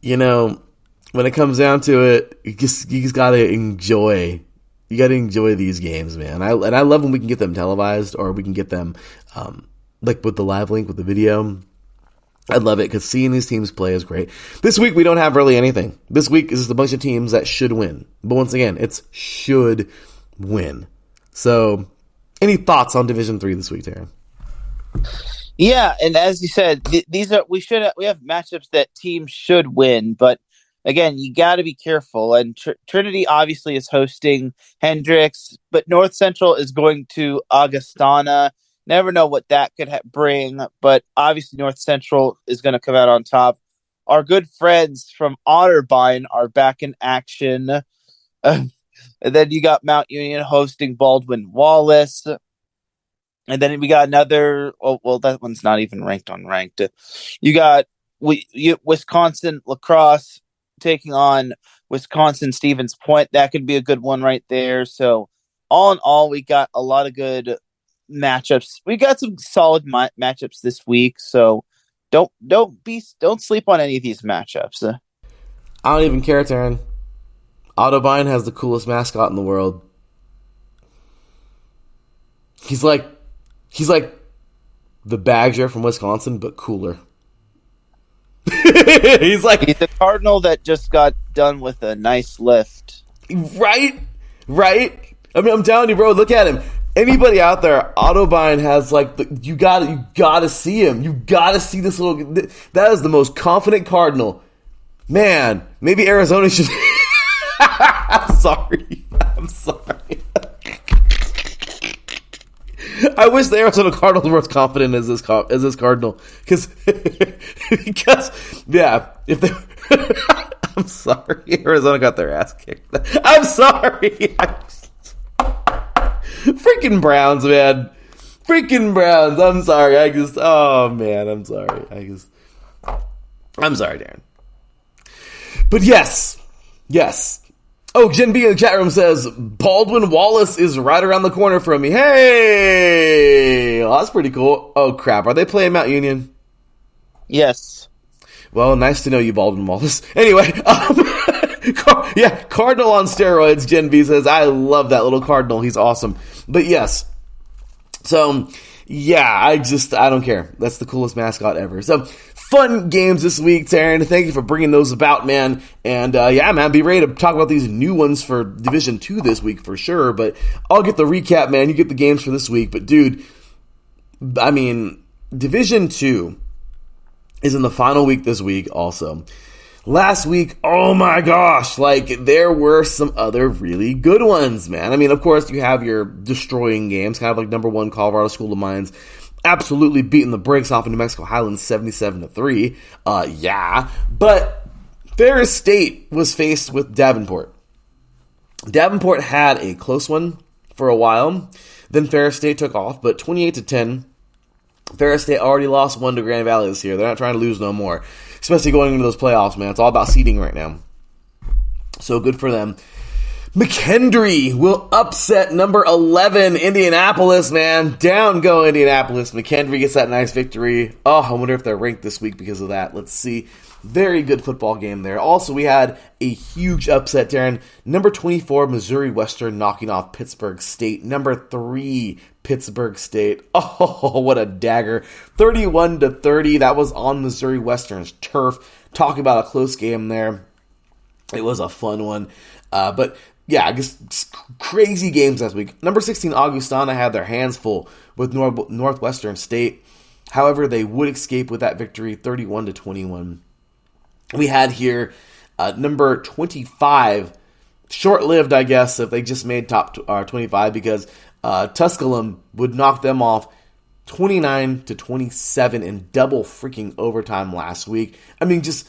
you know, when it comes down to it, you just gotta enjoy. You gotta enjoy these games, man. I love when we can get them televised, or we can get them like with the live link with the video. I love it because seeing these teams play is great. This week we don't have really anything. This week is just a bunch of teams that should win. But once again, it's should win. So, any thoughts on Division 3 this week, Teran? Yeah, and as you said, we have matchups that teams should win, but again, you got to be careful. And Trinity obviously is hosting Hendricks, but North Central is going to Augustana. Never know what that could bring, but obviously North Central is going to come out on top. Our good friends from Otterbein are back in action. And then you got Mount Union hosting Baldwin Wallace. And then we got another, that one's not even ranked on ranked. You got Wisconsin La Crosse taking on Wisconsin Stevens Point. That could be a good one right there. So all in all, we got a lot of good matchups. We got some solid matchups this week. So don't sleep on any of these matchups. I don't even care, Teran. Otterbein has the coolest mascot in the world. He's like the Badger from Wisconsin, but cooler. He's a cardinal that just got done with a nice lift. Right? I mean, I'm telling you, bro, look at him. Anybody out there, Otterbein has you gotta see him. You gotta see this that is the most confident cardinal. Man, maybe Arizona should. I'm sorry. I wish the Arizona Cardinals were as confident as this Cardinal, because yeah, if they, I'm sorry, Arizona got their ass kicked. I'm sorry, freaking Browns, man, freaking Browns. I'm sorry, oh man, I'm sorry, I'm sorry, Darren. But yes. Oh, Jen B in the chat room says, Baldwin Wallace is right around the corner from me. Hey! Well, that's pretty cool. Oh, crap. Are they playing Mount Union? Yes. Well, nice to know you, Baldwin Wallace. Anyway, Cardinal on steroids, Jen B says. I love that little Cardinal. He's awesome. But yes, So, yeah, I don't care. That's the coolest mascot ever. So, fun games this week, Teran. Thank you for bringing those about, man. And, yeah, man, be ready to talk about these new ones for Division 2 this week for sure. But I'll get the recap, man. You get the games for this week. But, dude, I mean, Division 2 is in the final week this week also. Last week, oh my gosh, like there were some other really good ones, man. I mean, of course, you have your destroying games, kind of like number 1 Colorado School of Mines, absolutely beating the brakes off of New Mexico Highlands 77-3. Yeah, but Ferris State was faced with Davenport. Davenport had a close one for a while. Then Ferris State took off, but 28-10. Ferris State already lost one to Grand Valley this year. They're not trying to lose no more, especially going into those playoffs, man. It's all about seeding right now. So good for them. McKendree will upset number 11, Indianapolis, man. Down go Indianapolis. McKendree gets that nice victory. Oh, I wonder if they're ranked this week because of that. Let's see. Very good football game there. Also, we had a huge upset, Darren. Number 24, Missouri Western knocking off Pittsburgh State. Number 3, Pittsburgh State. Oh, what a dagger. 31-30. That was on Missouri Western's turf. Talk about a close game there. It was a fun one. But yeah, I guess crazy games last week. Number 16, Augustana had their hands full with Northwestern State. However, they would escape with that victory, 31-21. We had here number 25, short-lived, I guess, if they just made top 25, because Tusculum would knock them off 29-27 in double freaking overtime last week. I mean, just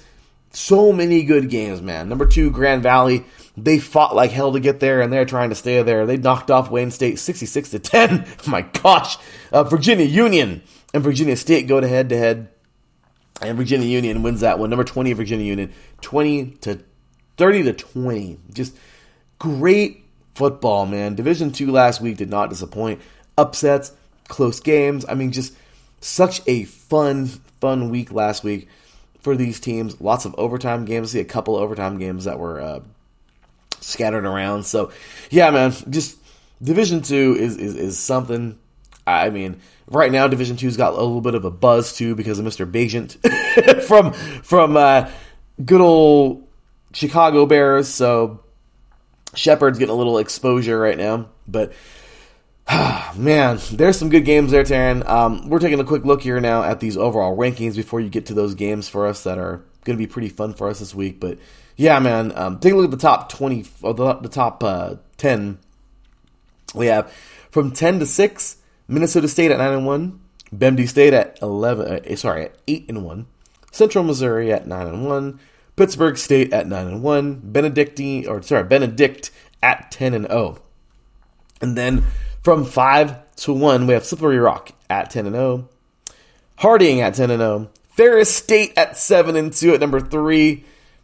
so many good games, man. Number 2, Grand Valley, they fought like hell to get there, and they're trying to stay there. They knocked off Wayne State 66-10. Oh my gosh. Virginia Union and Virginia State go to head-to-head. And Virginia Union wins that one. Number 20, Virginia Union, 30-20. Just great football, man. Division 2 last week did not disappoint. Upsets, close games. I mean, just such a fun week last week for these teams. Lots of overtime games. I see a couple of overtime games that were scattered around. So, yeah, man, just Division 2 is something. I mean, right now Division 2's got a little bit of a buzz too because of Mr. Bagent from good old Chicago Bears. So Shepherd's getting a little exposure right now. But man, there's some good games there, Teran. We're taking a quick look here now at these overall rankings before you get to those games for us that are going to be pretty fun for us this week. But yeah, man, take a look at the top 20, or the top 10. We have from 10 to 6. Minnesota State at 9-1, Bemidji State at 8-1, Central Missouri at 9-1, Pittsburgh State at 9-1, Benedict at 10-0. And then from 5 to 1, we have Slippery Rock at 10-0, Harding at 10-0, Ferris State at 7-2 at number 3,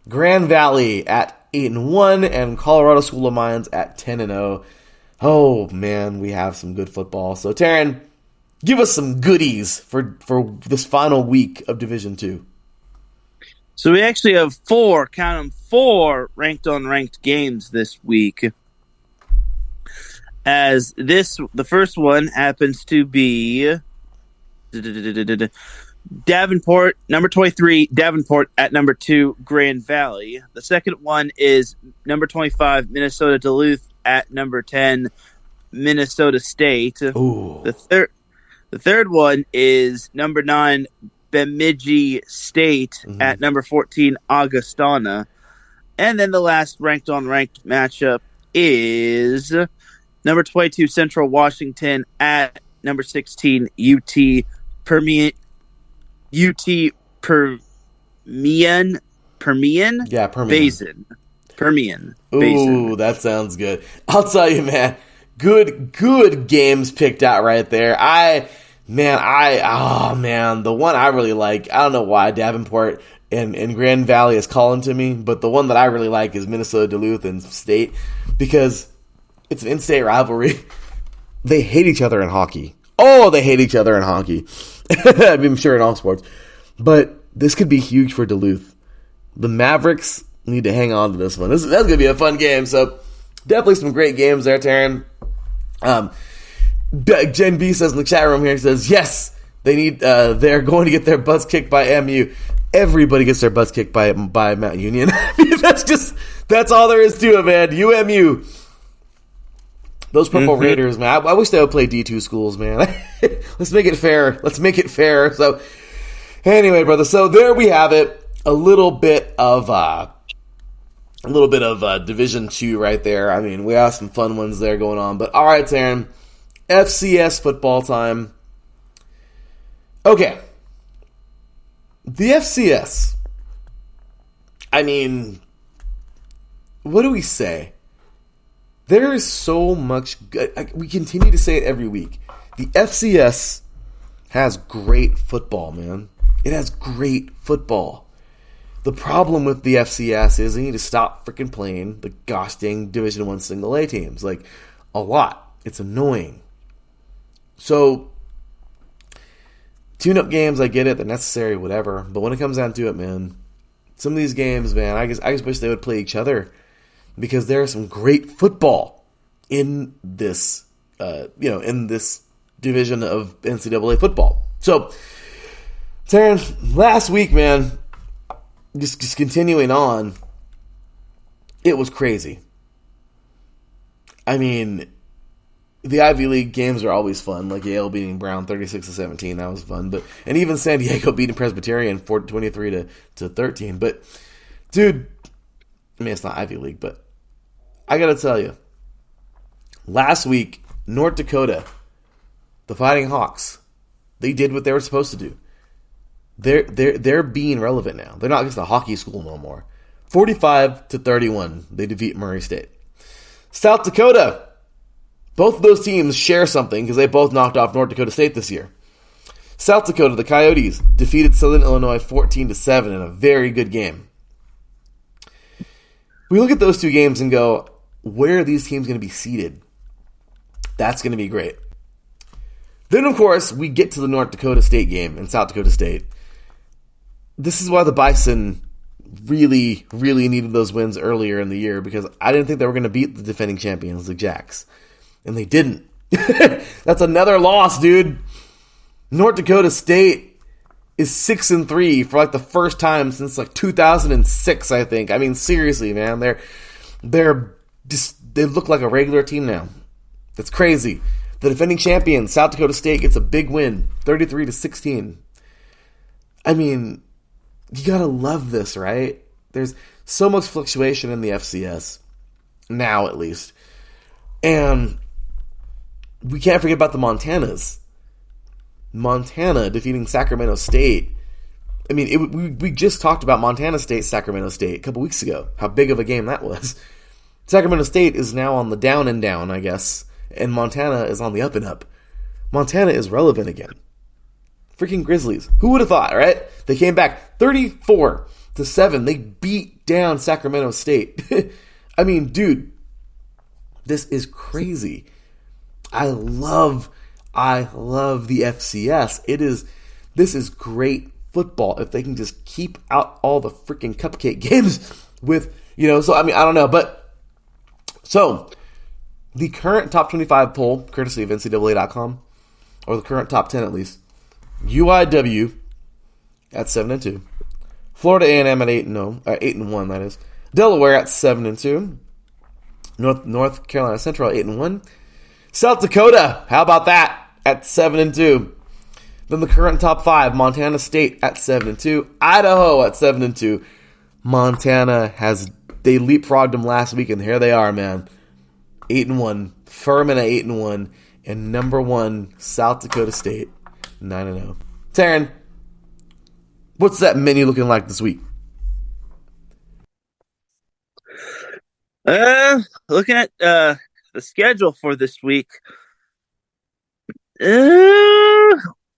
Grand Valley at 8-1, and Colorado School of Mines at 10-0. Oh, man, we have some good football. So, Teran, give us some goodies for this final week of Division 2. So we actually have 4 ranked-on-ranked games this week. As the first one happens to be Davenport, number 23, Davenport at number 2, Grand Valley. The second one is number 25, Minnesota Duluth at number 10, Minnesota State. Ooh. The third one is number 9, Bemidji State at number 14, Augustana. And then the last ranked-on-ranked matchup is number 22, Central Washington at number 16, UT Permian. Yeah, Permian Basin. Permian Basin. Ooh, that sounds good. I'll tell you, man, good games picked out right there. The one I really like, I don't know why Davenport and Grand Valley is calling to me, but the one that I really like is Minnesota Duluth and State, because it's an in-state rivalry. They hate each other in hockey. Oh, they hate each other in hockey. I'm sure in all sports. But this could be huge for Duluth. The Mavericks need to hang on to this one. That's going to be a fun game. So definitely some great games there, Teran. Jen B says in the chat room here, he says, yes, they're going to get their butts kicked by MU. Everybody gets their butts kicked by Mount Union. That's all there is to it, man. UMU. Those Purple Raiders, man. I wish they would play D2 schools, man. Let's make it fair. So, anyway, brother. So there we have it. A little bit of Division 2 right there. I mean, we have some fun ones there going on. But all right, Teran, FCS football time. Okay. The FCS. I mean, what do we say? There is so much good. We continue to say it every week. The FCS has great football, man. It has great football. The problem with the FCS is they need to stop freaking playing the gosh dang Division 1 single A teams. Like, a lot. It's annoying. So, tune-up games, I get it. They're necessary, whatever. But when it comes down to it, man, some of these games, man, I just wish they would play each other. Because there is some great football in this, in this division of NCAA football. So, Teran, last week, man, just continuing on, it was crazy. I mean, the Ivy League games are always fun, like Yale beating Brown 36-17. That was fun, and even San Diego beating Presbyterian 23-13. But, dude, I mean, it's not Ivy League, but I gotta tell you, last week, North Dakota, the Fighting Hawks, they did what they were supposed to do. They're being relevant now. They're not just a hockey school no more. 45-31, they defeat Murray State. South Dakota, both of those teams share something because they both knocked off North Dakota State this year. South Dakota, the Coyotes, defeated Southern Illinois 14-7 in a very good game. We look at those two games and go, where are these teams going to be seated? That's going to be great. Then, of course, we get to the North Dakota State game and South Dakota State. This is why the Bison really, really needed those wins earlier in the year, because I didn't think they were going to beat the defending champions, the Jacks. And they didn't. That's another loss, dude. North Dakota State is 6-3 for like the first time since like 2006, I think. I mean, seriously, man. They look like a regular team now. That's crazy. The defending champion, South Dakota State, gets a big win, 33-16. I mean, you gotta love this, right? There's so much fluctuation in the FCS, now at least. And we can't forget about the Montanas. Montana defeating Sacramento State. I mean, we just talked about Montana State, Sacramento State a couple weeks ago, how big of a game that was. Sacramento State is now on the down and down, I guess, and Montana is on the up and up. Montana is relevant again. Freaking Grizzlies. Who would have thought, right? They came back 34-7. They beat down Sacramento State. I mean, dude, this is crazy. I love the FCS. This is great football if they can just keep out all the freaking cupcake games with, so I mean, I don't know, but so the current top 25 poll, courtesy of NCAA.com, or the current top 10 at least, UIW at 7-2, Florida A&M at 8-1, that is, Delaware at 7-2, North Carolina Central at 8-1, South Dakota, how about that, at 7-2. Then the current top 5, Montana State at 7-2, Idaho at 7-2. Montana they leapfrogged them last week, and here they are, man. 8-1, Furman at 8-1, and number 1, South Dakota State, 9-0. Teran, what's that menu looking like this week? Looking at the schedule for this week,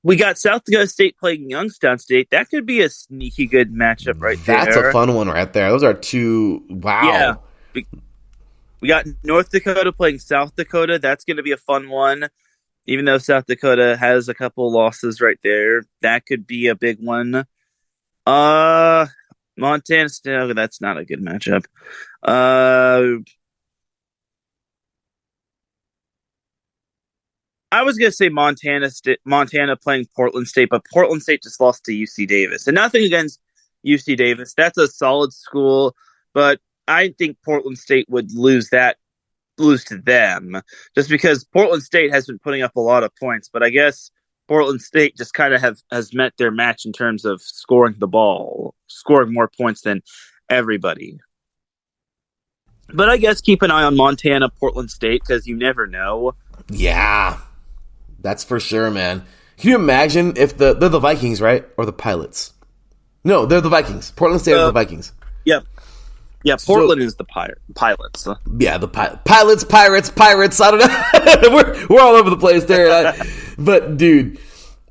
we got South Dakota State playing Youngstown State. That could be a sneaky good matchup right there. That's a fun one right there. Those are two. Wow. Yeah. We got North Dakota playing South Dakota. That's going to be a fun one. Even though South Dakota has a couple losses right there, that could be a big one. Montana State, that's not a good matchup. I was gonna say Montana playing Portland State, but Portland State just lost to UC Davis, and nothing against UC Davis. That's a solid school, but I think Portland State would lose to them just because Portland State has been putting up a lot of points, but I guess Portland State just kind of has met their match in terms of scoring the ball, scoring more points than everybody. But I guess keep an eye on Montana, Portland State, because you never know. Yeah, that's for sure, man. Can you imagine if they're the Vikings, right? Or the Pilots? No, they're the Vikings. Portland State are the Vikings. Yep. Yeah, Portland is the Pilots. Yeah, the Pilots, Pirates. I don't know. we're all over the place there. But, dude,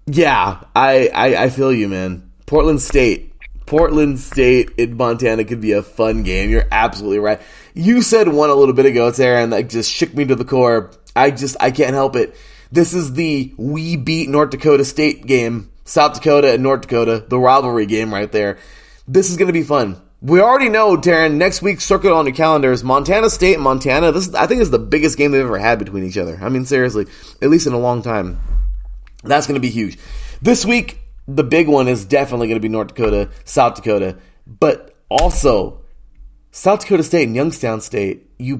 yeah, I feel you, man. Portland State in Montana could be a fun game. You're absolutely right. You said one a little bit ago, Teran, that just shook me to the core. I can't help it. This is the we beat North Dakota State game. South Dakota and North Dakota, the rivalry game right there. This is going to be fun. We already know, Teran, next week, circle on your calendars, Montana State and Montana. This, I think, is the biggest game they've ever had between each other. I mean, seriously, at least in a long time. That's going to be huge. This week, the big one is definitely going to be North Dakota, South Dakota. But also, South Dakota State and Youngstown State, you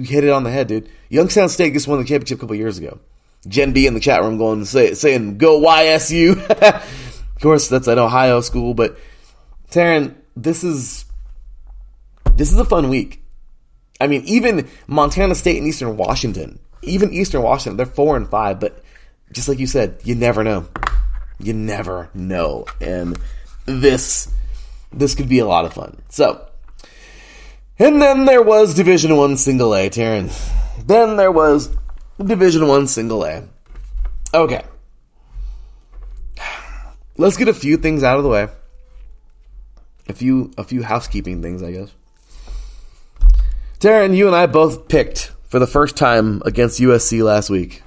hit it on the head, dude. Youngstown State just won the championship a couple years ago. Gen B in the chat room saying, go YSU. Of course, that's an Ohio school. But, Teran, this is a fun week. I mean, even Montana State and Eastern Washington, they're 4-5, but just like you said, you never know. You never know. And this could be a lot of fun. So, and then there was Division I Single A, Teran. Then there was Division I Single A. Okay. Let's get a few things out of the way. A few housekeeping things, I guess. Teran, you and I both picked for the first time against USC last week.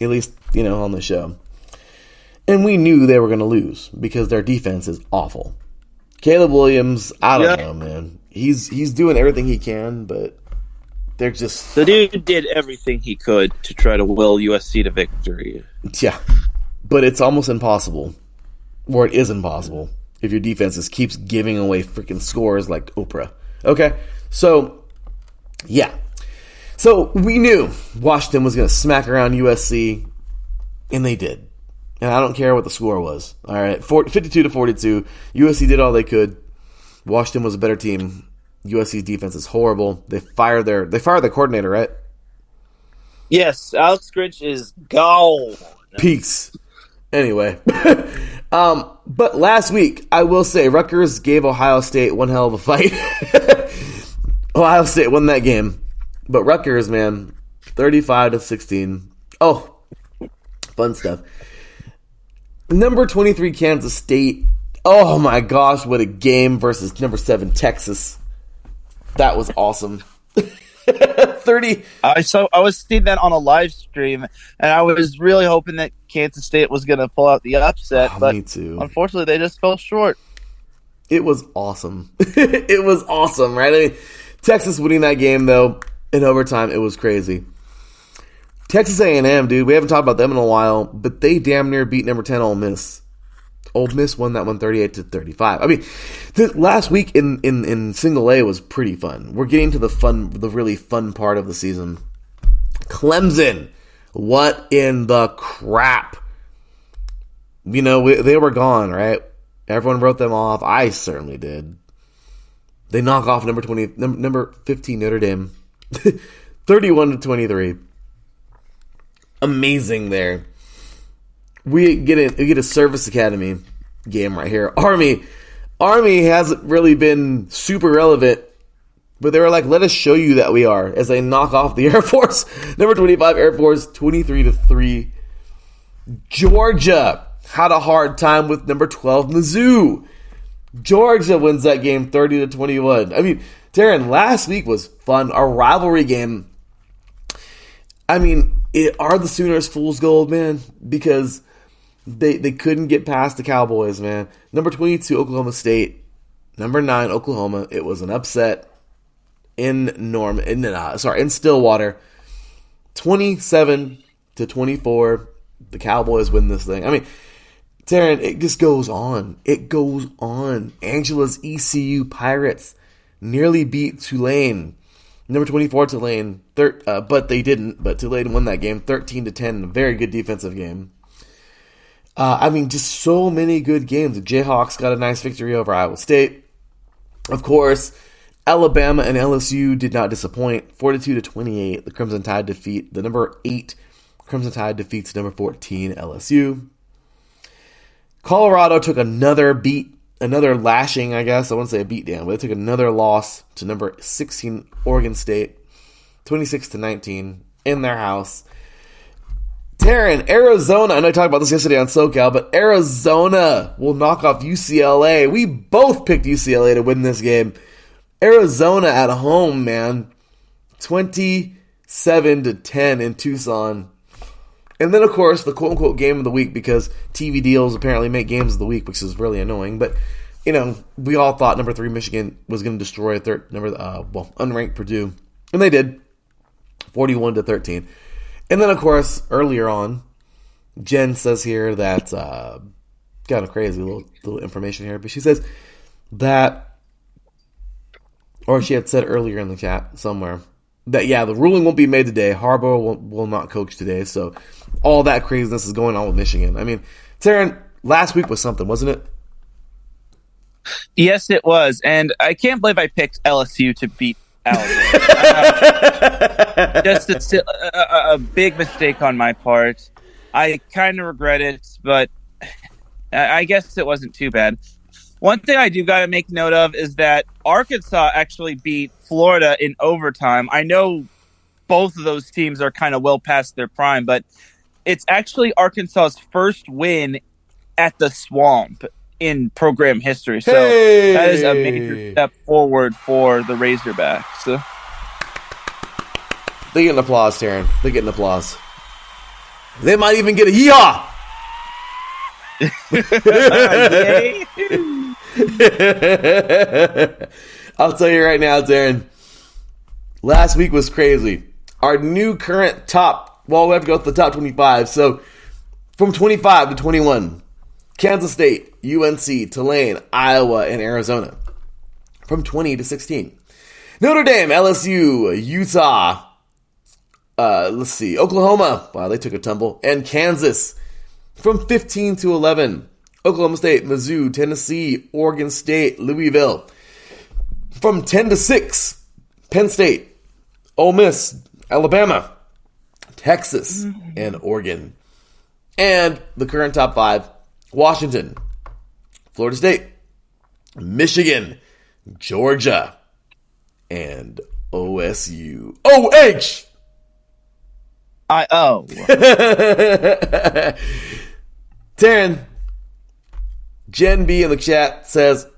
At least, on the show. And we knew they were going to lose because their defense is awful. Caleb Williams, I don't know, man. He's doing everything he can, but they're just... The dude did everything he could to try to will USC to victory. Yeah, but it's almost impossible. Or it is impossible if your defense just keeps giving away freaking scores like Oprah. Okay, so, yeah. So, we knew Washington was going to smack around USC, and they did. And I don't care what the score was. All right, 52-42. USC did all they could. Washington was a better team. USC's defense is horrible. They fired their coordinator, right? Yes, Alex Grinch is gone. Peace. Anyway. But last week, I will say, Rutgers gave Ohio State one hell of a fight. Ohio State won that game. But Rutgers, man, 35-16. Oh, fun stuff. Number 23, Kansas State. Oh my gosh, what a game versus number 7, Texas. That was awesome. 30. I was seeing that on a live stream, and I was really hoping that Kansas State was going to pull out the upset, but me too. Unfortunately, they just fell short. It was awesome. It was awesome, right? I mean, Texas winning that game, though, in overtime, it was crazy. Texas A&M, dude, we haven't talked about them in a while, but they damn near beat number 10 Ole Miss. Ole Miss won that one 38-35. I mean, last week in Single A was pretty fun. We're getting to the really fun part of the season. Clemson, what in the crap? They were gone, right? Everyone wrote them off. I certainly did. They knock off number 15 Notre Dame, 31-23. Amazing there. We get a Service Academy game right here. Army hasn't really been super relevant, but they were like, let us show you that we are, as they knock off the Air Force. Number 25 Air Force, 23-3. Georgia had a hard time with number 12 Mizzou. Georgia wins that game 30-21. I mean, Teran, last week was fun. A rivalry game. I mean, are the Sooners fool's gold, man? Because they couldn't get past the Cowboys, man. Number 22, Oklahoma State. Number 9, Oklahoma. It was an upset in Stillwater. 27-24. The Cowboys win this thing. I mean, Teran, it just goes on. It goes on. Angela's ECU Pirates nearly beat Tulane. Number 24 Tulane, but they didn't. But Tulane won that game 13-10. A very good defensive game. I mean, just so many good games. The Jayhawks got a nice victory over Iowa State. Of course, Alabama and LSU did not disappoint. 42-28. The Crimson Tide defeat the number 8. Crimson Tide defeats number 14 LSU. Colorado took another lashing, I guess. I wouldn't say a beat down, but they took another loss to number 16 Oregon State, 26-19 in their house. Teran, Arizona, I know I talked about this yesterday on SoCal, but Arizona will knock off UCLA. We both picked UCLA to win this game. Arizona at home, man. 27-10 in Tucson. And then, of course, the quote-unquote game of the week, because TV deals apparently make games of the week, which is really annoying. But, we all thought number 3 Michigan was going to destroy unranked Purdue. And they did. 41-13. And then, of course, earlier on, Jen says here that, kind of crazy little information here, but she says that, or she had said earlier in the chat somewhere, that, the ruling won't be made today. Harbaugh will not coach today, so all that craziness is going on with Michigan. I mean, Teran, last week was something, wasn't it? Yes, it was, and I can't believe I picked LSU to beat Alabama. Just a big mistake on my part. I kind of regret it, but I guess it wasn't too bad. One thing I do got to make note of is that Arkansas actually beat Florida in overtime. I know both of those teams are kind of well past their prime, but it's actually Arkansas's first win at the Swamp in program history. So that is a major step forward for the Razorbacks. They get an applause, Teran. They get an applause. They might even get a yeehaw! I'll tell you right now, Teran. Last week was crazy. Our new current we have to go to the top 25. So, from 25 to 21, Kansas State, UNC, Tulane, Iowa, and Arizona. From 20 to 16, Notre Dame, LSU, Utah, Oklahoma. Wow, they took a tumble. And Kansas. From 15 to 11, Oklahoma State, Mizzou, Tennessee, Oregon State, Louisville. From 10 to 6, Penn State, Ole Miss, Alabama, Texas, and Oregon. And the current top 5, Washington, Florida State, Michigan, Georgia, and OSU. OH! I-O. Teran, Jen B in the chat says,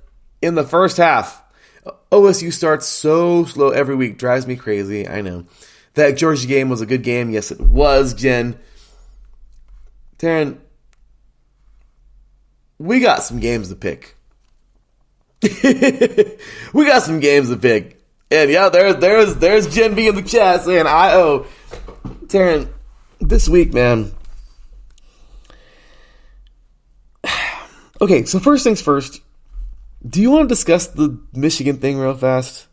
in the first half, OSU starts so slow every week. Drives me crazy. I know. That Georgia game was a good game. Yes, it was, Jen. Teran, we got some games to pick. We got some games to pick. And there's Jen B in the chat saying, I-O. Teran, this week, man. Okay, so first things first. Do you want to discuss the Michigan thing real fast?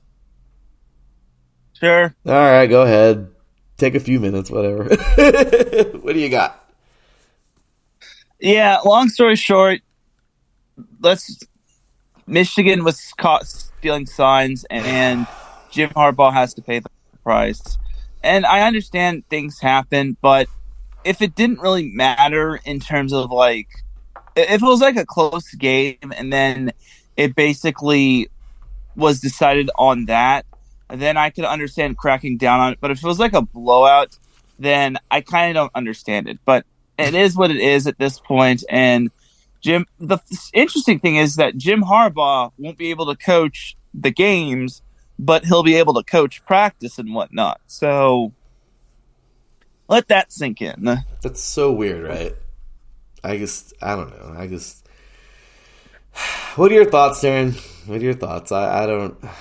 Sure. All right, go ahead. Take a few minutes, whatever. What do you got? Yeah, long story short, Michigan was caught stealing signs, and Jim Harbaugh has to pay the price. And I understand things happen, but if it didn't really matter in terms of if it was like a close game and then it basically was decided on that, then I could understand cracking down on it. But if it was like a blowout, then I kind of don't understand it. But it is what it is at this point. And the interesting thing is that Jim Harbaugh won't be able to coach the games, but he'll be able to coach practice and whatnot. So let that sink in. That's so weird, right? I don't know. What are your thoughts, Teran? What are your thoughts? I don't know.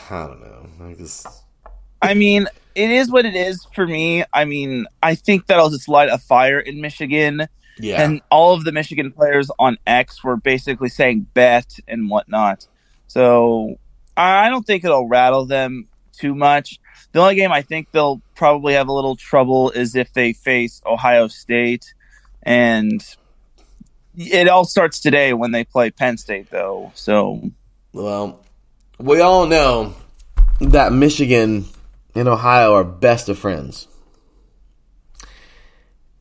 I mean, it is what it is for me. I mean, I think that'll just light a fire in Michigan. Yeah. And all of the Michigan players on X were basically saying bet and whatnot. So I don't think it'll rattle them too much. The only game I think they'll probably have a little trouble is if they face Ohio State. And it all starts today when they play Penn State, though. So, Well, we all know that Michigan and Ohio are best of friends.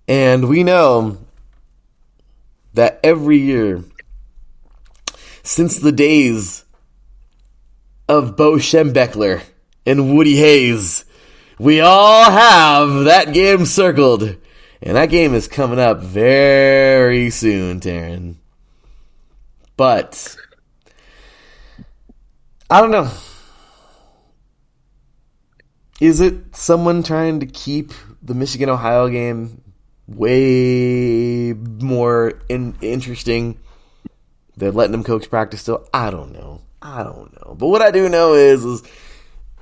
And we know that every year, since the days of Bo Schembechler and Woody Hayes, we all have that game circled. And that game is coming up very soon, Teran. But I don't know. Is it someone trying to keep the Michigan-Ohio game way more interesting? They're letting them coach practice still? I don't know. But what I do know is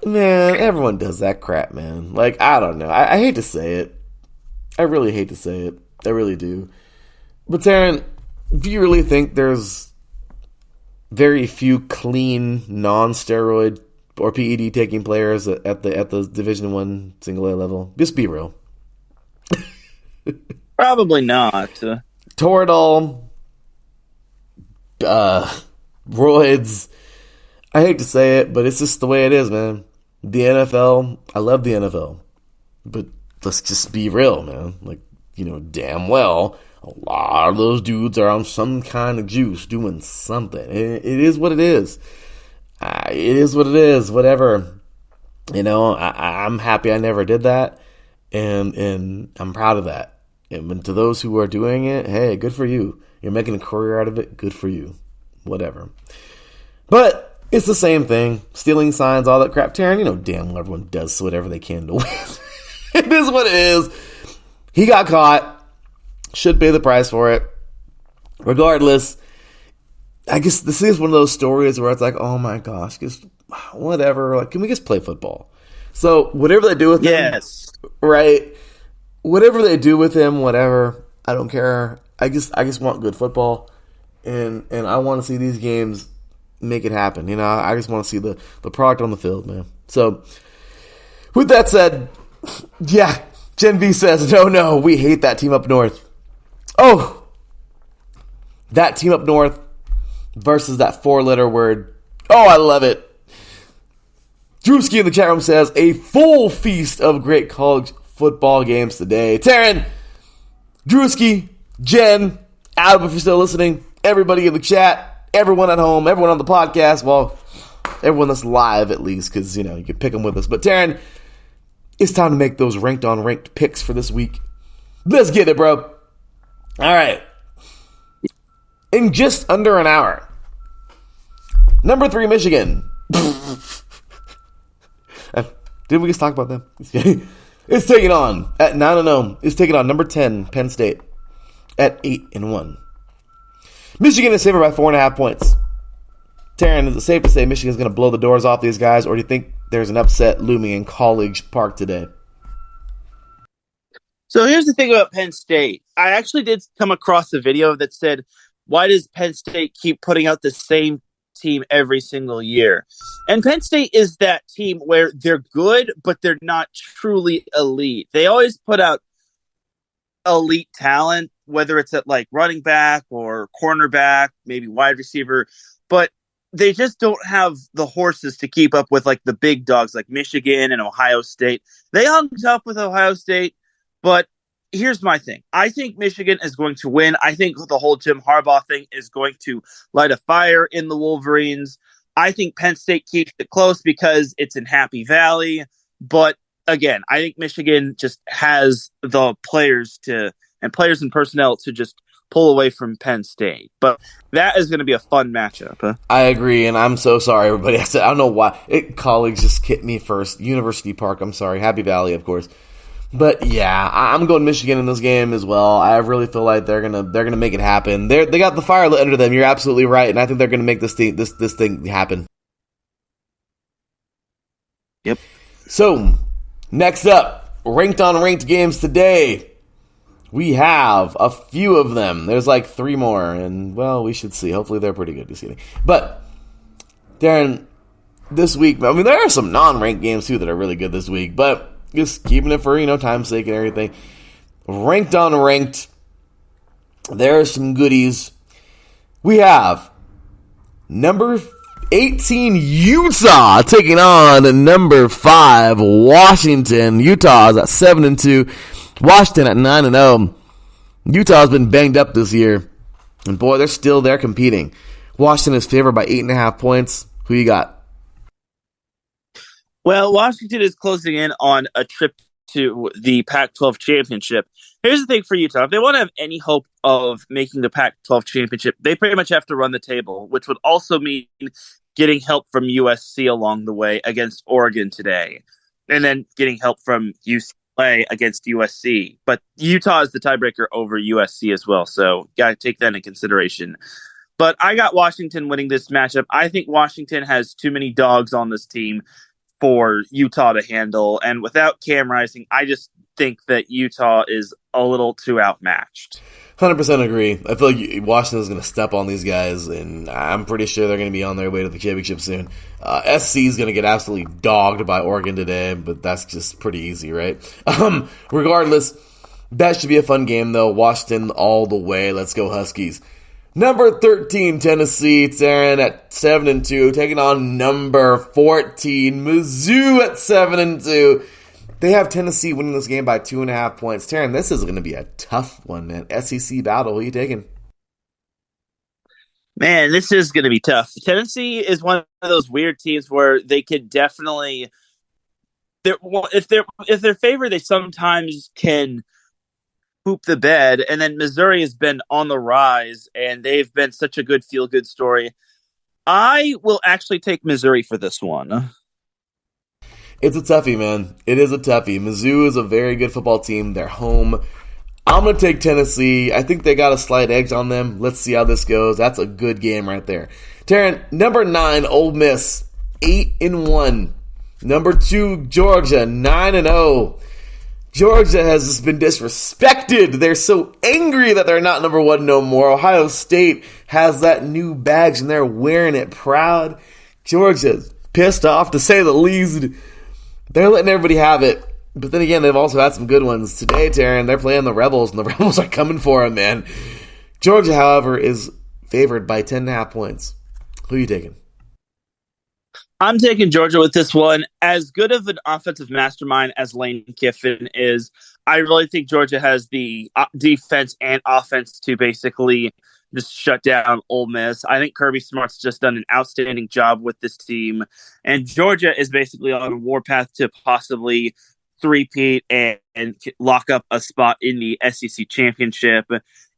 man, everyone does that crap, man. Like, I don't know. I hate to say it. I really hate to say it. I really do. But Teran, do you really think there's very few clean, non-steroid or PED taking players at the Division I single A level? Just be real. probably not. Toradol, roids. I hate to say it, but it's just the way it is, man. The NFL, I love the NFL, but let's just be real, man. Like, damn well, a lot of those dudes are on some kind of juice doing something. It is what it is. It is what it is. Whatever. I'm happy I never did that, and I'm proud of that. And to those who are doing it, hey, good for you. You're making a career out of it. Good for you. Whatever. But it's the same thing. Stealing signs, all that crap. Teran, damn well everyone does whatever they can to win. It is what it is. He got caught. Should pay the price for it. Regardless, I guess this is one of those stories where it's like, oh my gosh, just whatever. Like, can we just play football? So whatever they do with him, right? Whatever they do with him, whatever. I don't care. I just want good football, and I want to see these games make it happen. I just want to see the product on the field, man. So with that said, yeah, Gen V says, no, we hate that team up north. Oh, that team up north versus that 4-letter word. Oh, I love it. Drewski in the chat room says, a full feast of great college football games today. Teran, Drewski, Jen, Adam, if you're still listening, everybody in the chat, everyone at home, everyone on the podcast, well, everyone that's live at least, because, you can pick them with us. But Teran, it's time to make those ranked on ranked picks for this week. Let's get it, bro. All right. In just under an hour, number 3, Michigan. Didn't we just talk about them? It's taking on, at 9-0, it's taking on number 10, Penn State, at 8-1. Michigan is favored by 4.5 points. Teran, is it safe to say Michigan's going to blow the doors off these guys, or do you think there's an upset looming in College Park today? So here's the thing about Penn State. I actually did come across a video that said, why does Penn State keep putting out the same team every single year? And Penn State is that team where they're good, but they're not truly elite. They always put out elite talent, whether it's at like running back or cornerback, maybe wide receiver, but they just don't have the horses to keep up with like the big dogs like Michigan and Ohio State. They hung tough with Ohio State, but here's my thing. I think Michigan is going to win. I think the whole Jim Harbaugh thing is going to light a fire in the Wolverines. I think Penn State keeps it close because it's in Happy Valley. But again, I think Michigan just has the players and personnel to just pull away from Penn State. But that is going to be a fun matchup. Huh? I agree, and I'm so sorry, everybody. I don't know why. College just hit me first. University Park, I'm sorry. Happy Valley, of course. But yeah, I'm going Michigan in this game as well. I really feel like they're gonna make it happen. They got the fire lit under them. You're absolutely right, and I think they're gonna make this thing happen. Yep. So, next up, ranked on ranked games today. We have a few of them. There's like 3 more, and, well, we should see. Hopefully they're pretty good this evening. But, Darren, this week, I mean, there are some non-ranked games, too, that are really good this week, but just keeping it for, time's sake and everything. Ranked on ranked, there are some goodies. We have number 18, Utah, taking on number 5, Washington. Utah's at 7-2. Washington at 9-0. Utah's been banged up this year. And boy, they're still there competing. Washington is favored by 8.5 points. Who you got? Well, Washington is closing in on a trip to the Pac-12 championship. Here's the thing for Utah. If they want to have any hope of making the Pac-12 championship, they pretty much have to run the table, which would also mean getting help from USC along the way against Oregon today. And then getting help from UCLA against USC. But Utah is the tiebreaker over USC as well, so got to take that into consideration. But I got Washington winning this matchup. I think Washington has too many dogs on this team for Utah to handle. And without Cam Rising, I just think that Utah is a little too outmatched. 100% agree. I feel like Washington is going to step on these guys, and I'm pretty sure they're going to be on their way to the championship soon. SC is going to get absolutely dogged by Oregon today, but that's just pretty easy, right? Regardless, that should be a fun game, though. Washington all the way. Let's go Huskies. Number 13, Tennessee, Teran at 7-2, taking on number 14, Mizzou at 7-2. They have Tennessee winning this game by 2.5 points. Teran, this is going to be a tough one, man. SEC battle. Who are you taking? Man, this is going to be tough. Tennessee is one of those weird teams where they could definitely, if they're favored, they sometimes can poop the bed. And then Missouri has been on the rise, and they've been such a good feel-good story. I will actually take Missouri for this one. It's a toughie, man. It is a toughie. Mizzou is a very good football team. They're home. I'm going to take Tennessee. I think they got a slight edge on them. Let's see how this goes. That's a good game right there. Teran, number 9, Ole Miss, 8-1. Number 2, Georgia, 9-0. Georgia has just been disrespected. They're so angry that they're not number 1 no more. Ohio State has that new badge, and they're wearing it proud. Georgia's pissed off, to say the least. They're letting everybody have it. But then again, they've also had some good ones. Today, Teran, they're playing the Rebels, and the Rebels are coming for them, man. Georgia, however, is favored by 10.5 points. Who are you taking? I'm taking Georgia with this one. As good of an offensive mastermind as Lane Kiffin is, I really think Georgia has the defense and offense to basically just shut down Ole Miss. I think Kirby Smart's just done an outstanding job with this team. And Georgia is basically on a warpath to possibly three-peat and lock up a spot in the SEC championship,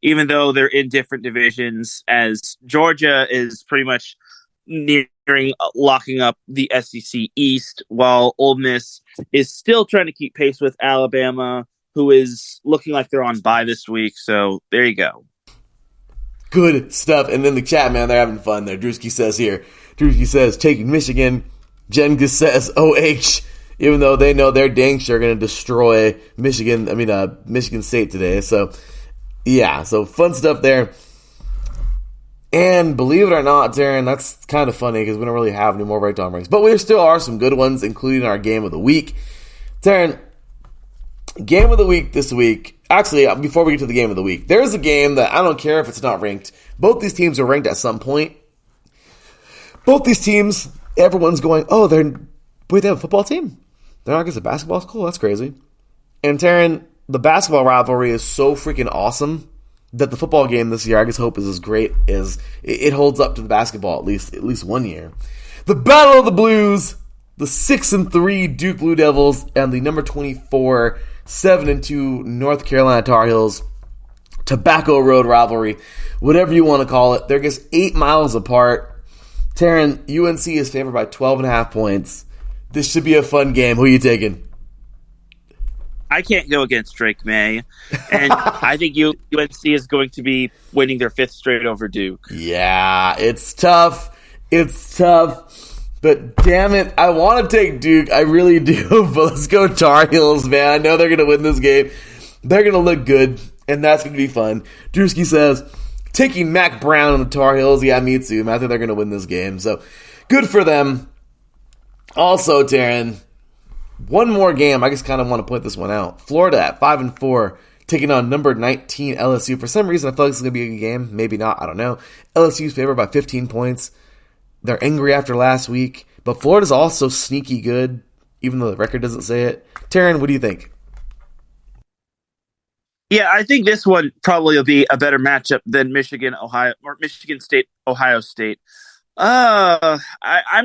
even though they're in different divisions, as Georgia is pretty much nearing locking up the SEC East, while Ole Miss is still trying to keep pace with Alabama, who is looking like they're on bye this week. So there you go. Good stuff. And then the chat, man, they're having fun there. Drewski says here. Drewski says, taking Michigan. Jenga says, OH. Even though they know they're dang sure going to destroy Michigan State today. So, yeah. So, fun stuff there. And believe it or not, Teran, that's kind of funny because we don't really have any more right-down ranks. But there still are some good ones, including our game of the week. Teran, game of the week this week. Actually, before we get to the game of the week, there's a game that I don't care if it's not ranked. Both these teams are ranked at some point. Both these teams, everyone's going, oh, they have a football team? They're not against a basketball school? That's crazy. And Teran, the basketball rivalry is so freaking awesome that the football game this year, I just hope, is as great as it holds up to the basketball at least one year. The Battle of the Blues, the 6-3 Duke Blue Devils, and the number 24 7-2 North Carolina Tar Heels. Tobacco Road rivalry, whatever you want to call it. They're just 8 miles apart. Teran, UNC is favored by 12.5 points. This should be a fun game. Who are you taking? I can't go against Drake May, and I think UNC is going to be winning their 5th straight over Duke. Yeah, it's tough. But But damn it, I want to take Duke. I really do. But let's go Tar Heels, man. I know they're going to win this game. They're going to look good, and that's going to be fun. Drewski says, taking Mac Brown and the Tar Heels. Yeah, me too. I think they're going to win this game. So good for them. Also, Teran, one more game. I just kind of want to point this one out. Florida at 5-4. Taking on number 19 LSU. For some reason, I feel like it's going to be a good game. Maybe not. I don't know. LSU's favored by 15 points. They're angry after last week. But Florida's also sneaky good, even though the record doesn't say it. Teran, what do you think? Yeah, I think this one probably will be a better matchup than Michigan State, Ohio State. I'm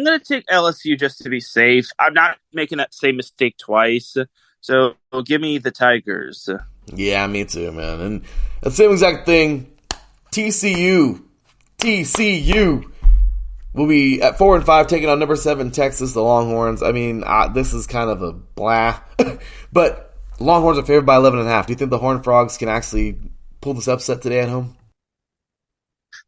going to take LSU just to be safe. I'm not making that same mistake twice. So give me the Tigers. Yeah, me too, man. And the same exact thing. TCU will be at 4-5, taking on number 7 Texas, the Longhorns. I mean, this is kind of a blah, but Longhorns are favored by 11.5. Do you think the Horned Frogs can actually pull this upset today at home?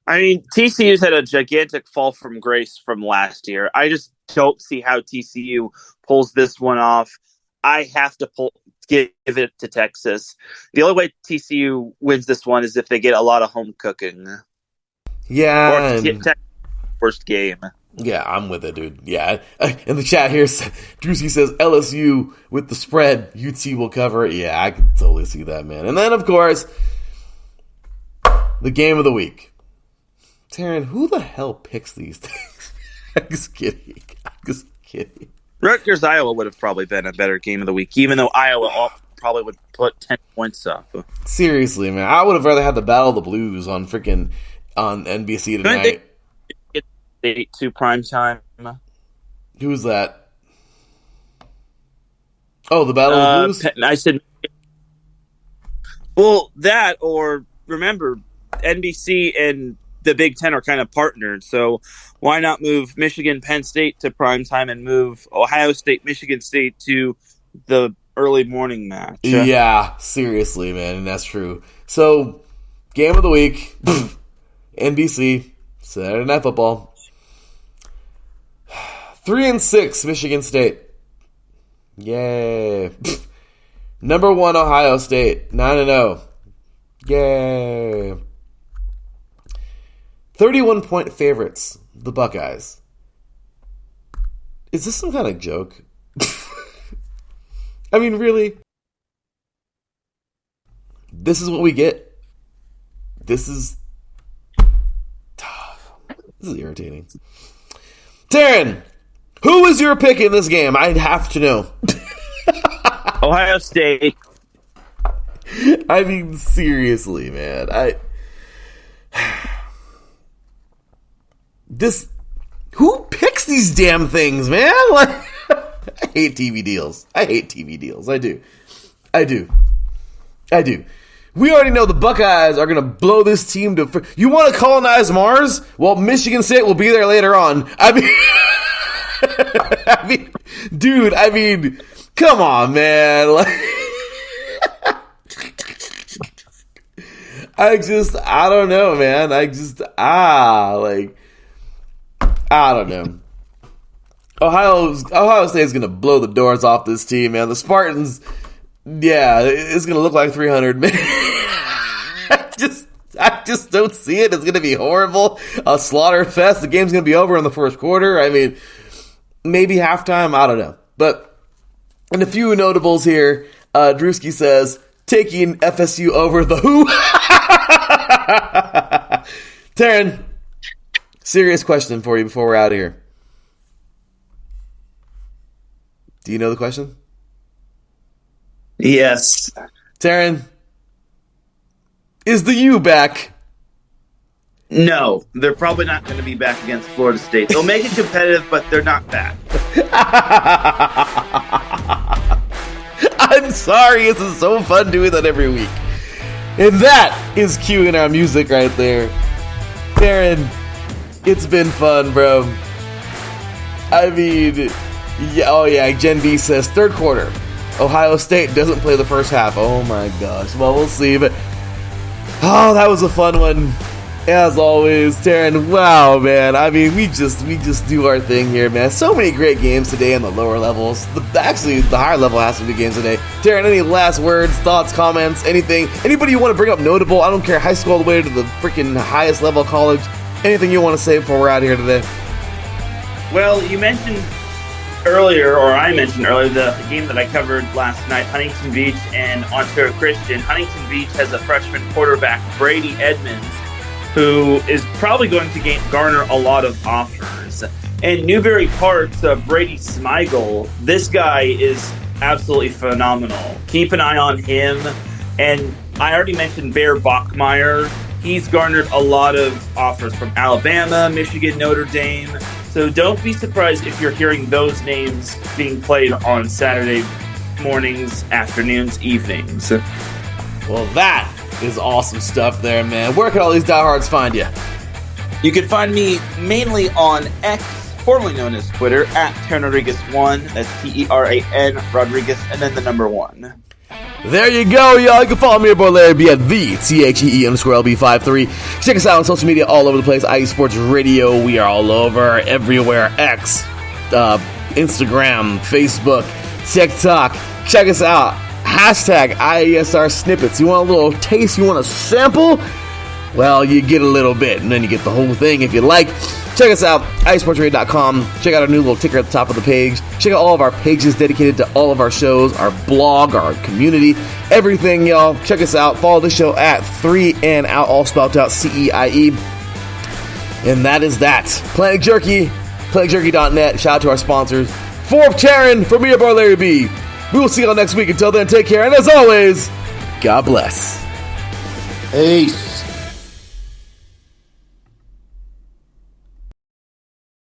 I mean, TCU's had a gigantic fall from grace from last year. I just don't see how TCU pulls this one off. I have to give it to Texas. The only way TCU wins this one is if they get a lot of home cooking. Yeah. Or Texas worst game. Yeah, I'm with it, dude. Yeah. In the chat here, Drewski says LSU with the spread. UT will cover it. Yeah, I can totally see that, man. And then, of course, the game of the week. Teran, who the hell picks these things? I'm just kidding. Rutgers, Iowa would have probably been a better game of the week, even though Iowa probably would put 10 points up. Seriously, man. I would have rather had the Battle of the Blues on NBC tonight. Get State to prime time. Who's that? Oh, the Battle of the Blues? I said, well, that, or remember, NBC and the Big Ten are kind of partnered, so why not move Michigan, Penn State to prime time and move Ohio State, Michigan State to the early morning match? Yeah, seriously, man, and that's true. So, game of the week, NBC, Saturday Night Football. 3-6, Michigan State. Yay. Number 1, Ohio State, 9-0. Yay. 31-point favorites, the Buckeyes. Is this some kind of joke? I mean, really? This is what we get? This is irritating. Teran, who is your pick in this game? I'd have to know. Ohio State. I mean, seriously, man. Who picks these damn things, man? Like, I hate TV deals. I do. We already know the Buckeyes are going to blow this team to... You want to colonize Mars? Well, Michigan State will be there later on. I mean, come on, man. Like, I don't know, man. I don't know. Ohio State is going to blow the doors off this team, man. The Spartans, yeah, it's going to look like 300, man. I just don't see it. It's going to be horrible. A slaughter fest. The game's going to be over in the first quarter. I mean, maybe halftime. I don't know. But and a few notables here. Drewski says, taking FSU over the who? Teran, serious question for you before we're out of here. Do you know the question? Yes. Teran, is the U back? No, they're probably not going to be back against Florida State. They'll make it competitive, but they're not back. I'm sorry, this is so fun doing that every week. And that is cueing our music right there. Teran, it's been fun, bro. I mean, yeah, oh yeah, Gen B says third quarter. Ohio State doesn't play the first half. Oh my gosh. Well, we'll see. But oh, that was a fun one. As always, Teran, wow, man. I mean, we just do our thing here, man. So many great games today in the lower levels. Actually, the higher level has some good games today. Teran, any last words, thoughts, comments, anything? Anybody you want to bring up notable? I don't care, high school all the way to the freaking highest level of college. Anything you want to say before we're out of here today? Well, you mentioned earlier, or I mentioned earlier, the game that I covered last night, Huntington Beach and Ontario Christian. Huntington Beach has a freshman quarterback, Brady Edmonds, who is probably going to garner a lot of offers. And Newbury Park's Brady Smigel, this guy is absolutely phenomenal. Keep an eye on him. And I already mentioned Bear Bachmeyer. He's garnered a lot of offers from Alabama, Michigan, Notre Dame. So don't be surprised if you're hearing those names being played on Saturday mornings, afternoons, evenings. Well, that is awesome stuff there, man. Where can all these diehards find you? You can find me mainly on X, formerly known as Twitter, at Teran Rodriguez 1. That's Teran Rodriguez, and then the number 1. There you go, y'all. You can follow me, your boy Larry B, at the THEE_LB53. Check us out on social media all over the place. IE Sports Radio. We are all over, everywhere. X, Instagram, Facebook, TikTok. Check us out. Hashtag IESR snippets. You want a little taste? You want a sample? Well, you get a little bit, and then you get the whole thing if you like. Check us out, IESportsRadio.com. Check out our new little ticker at the top of the page. Check out all of our pages dedicated to all of our shows, our blog, our community, everything, y'all. Check us out. Follow the show at 3and out, all spelled out, CEIE. And that is that. Planet Jerky, PlanetJerky.net. Shout out to our sponsors. For Teran, from me, your boy Larry B. We will see y'all next week. Until then, take care. And as always, God bless. Peace.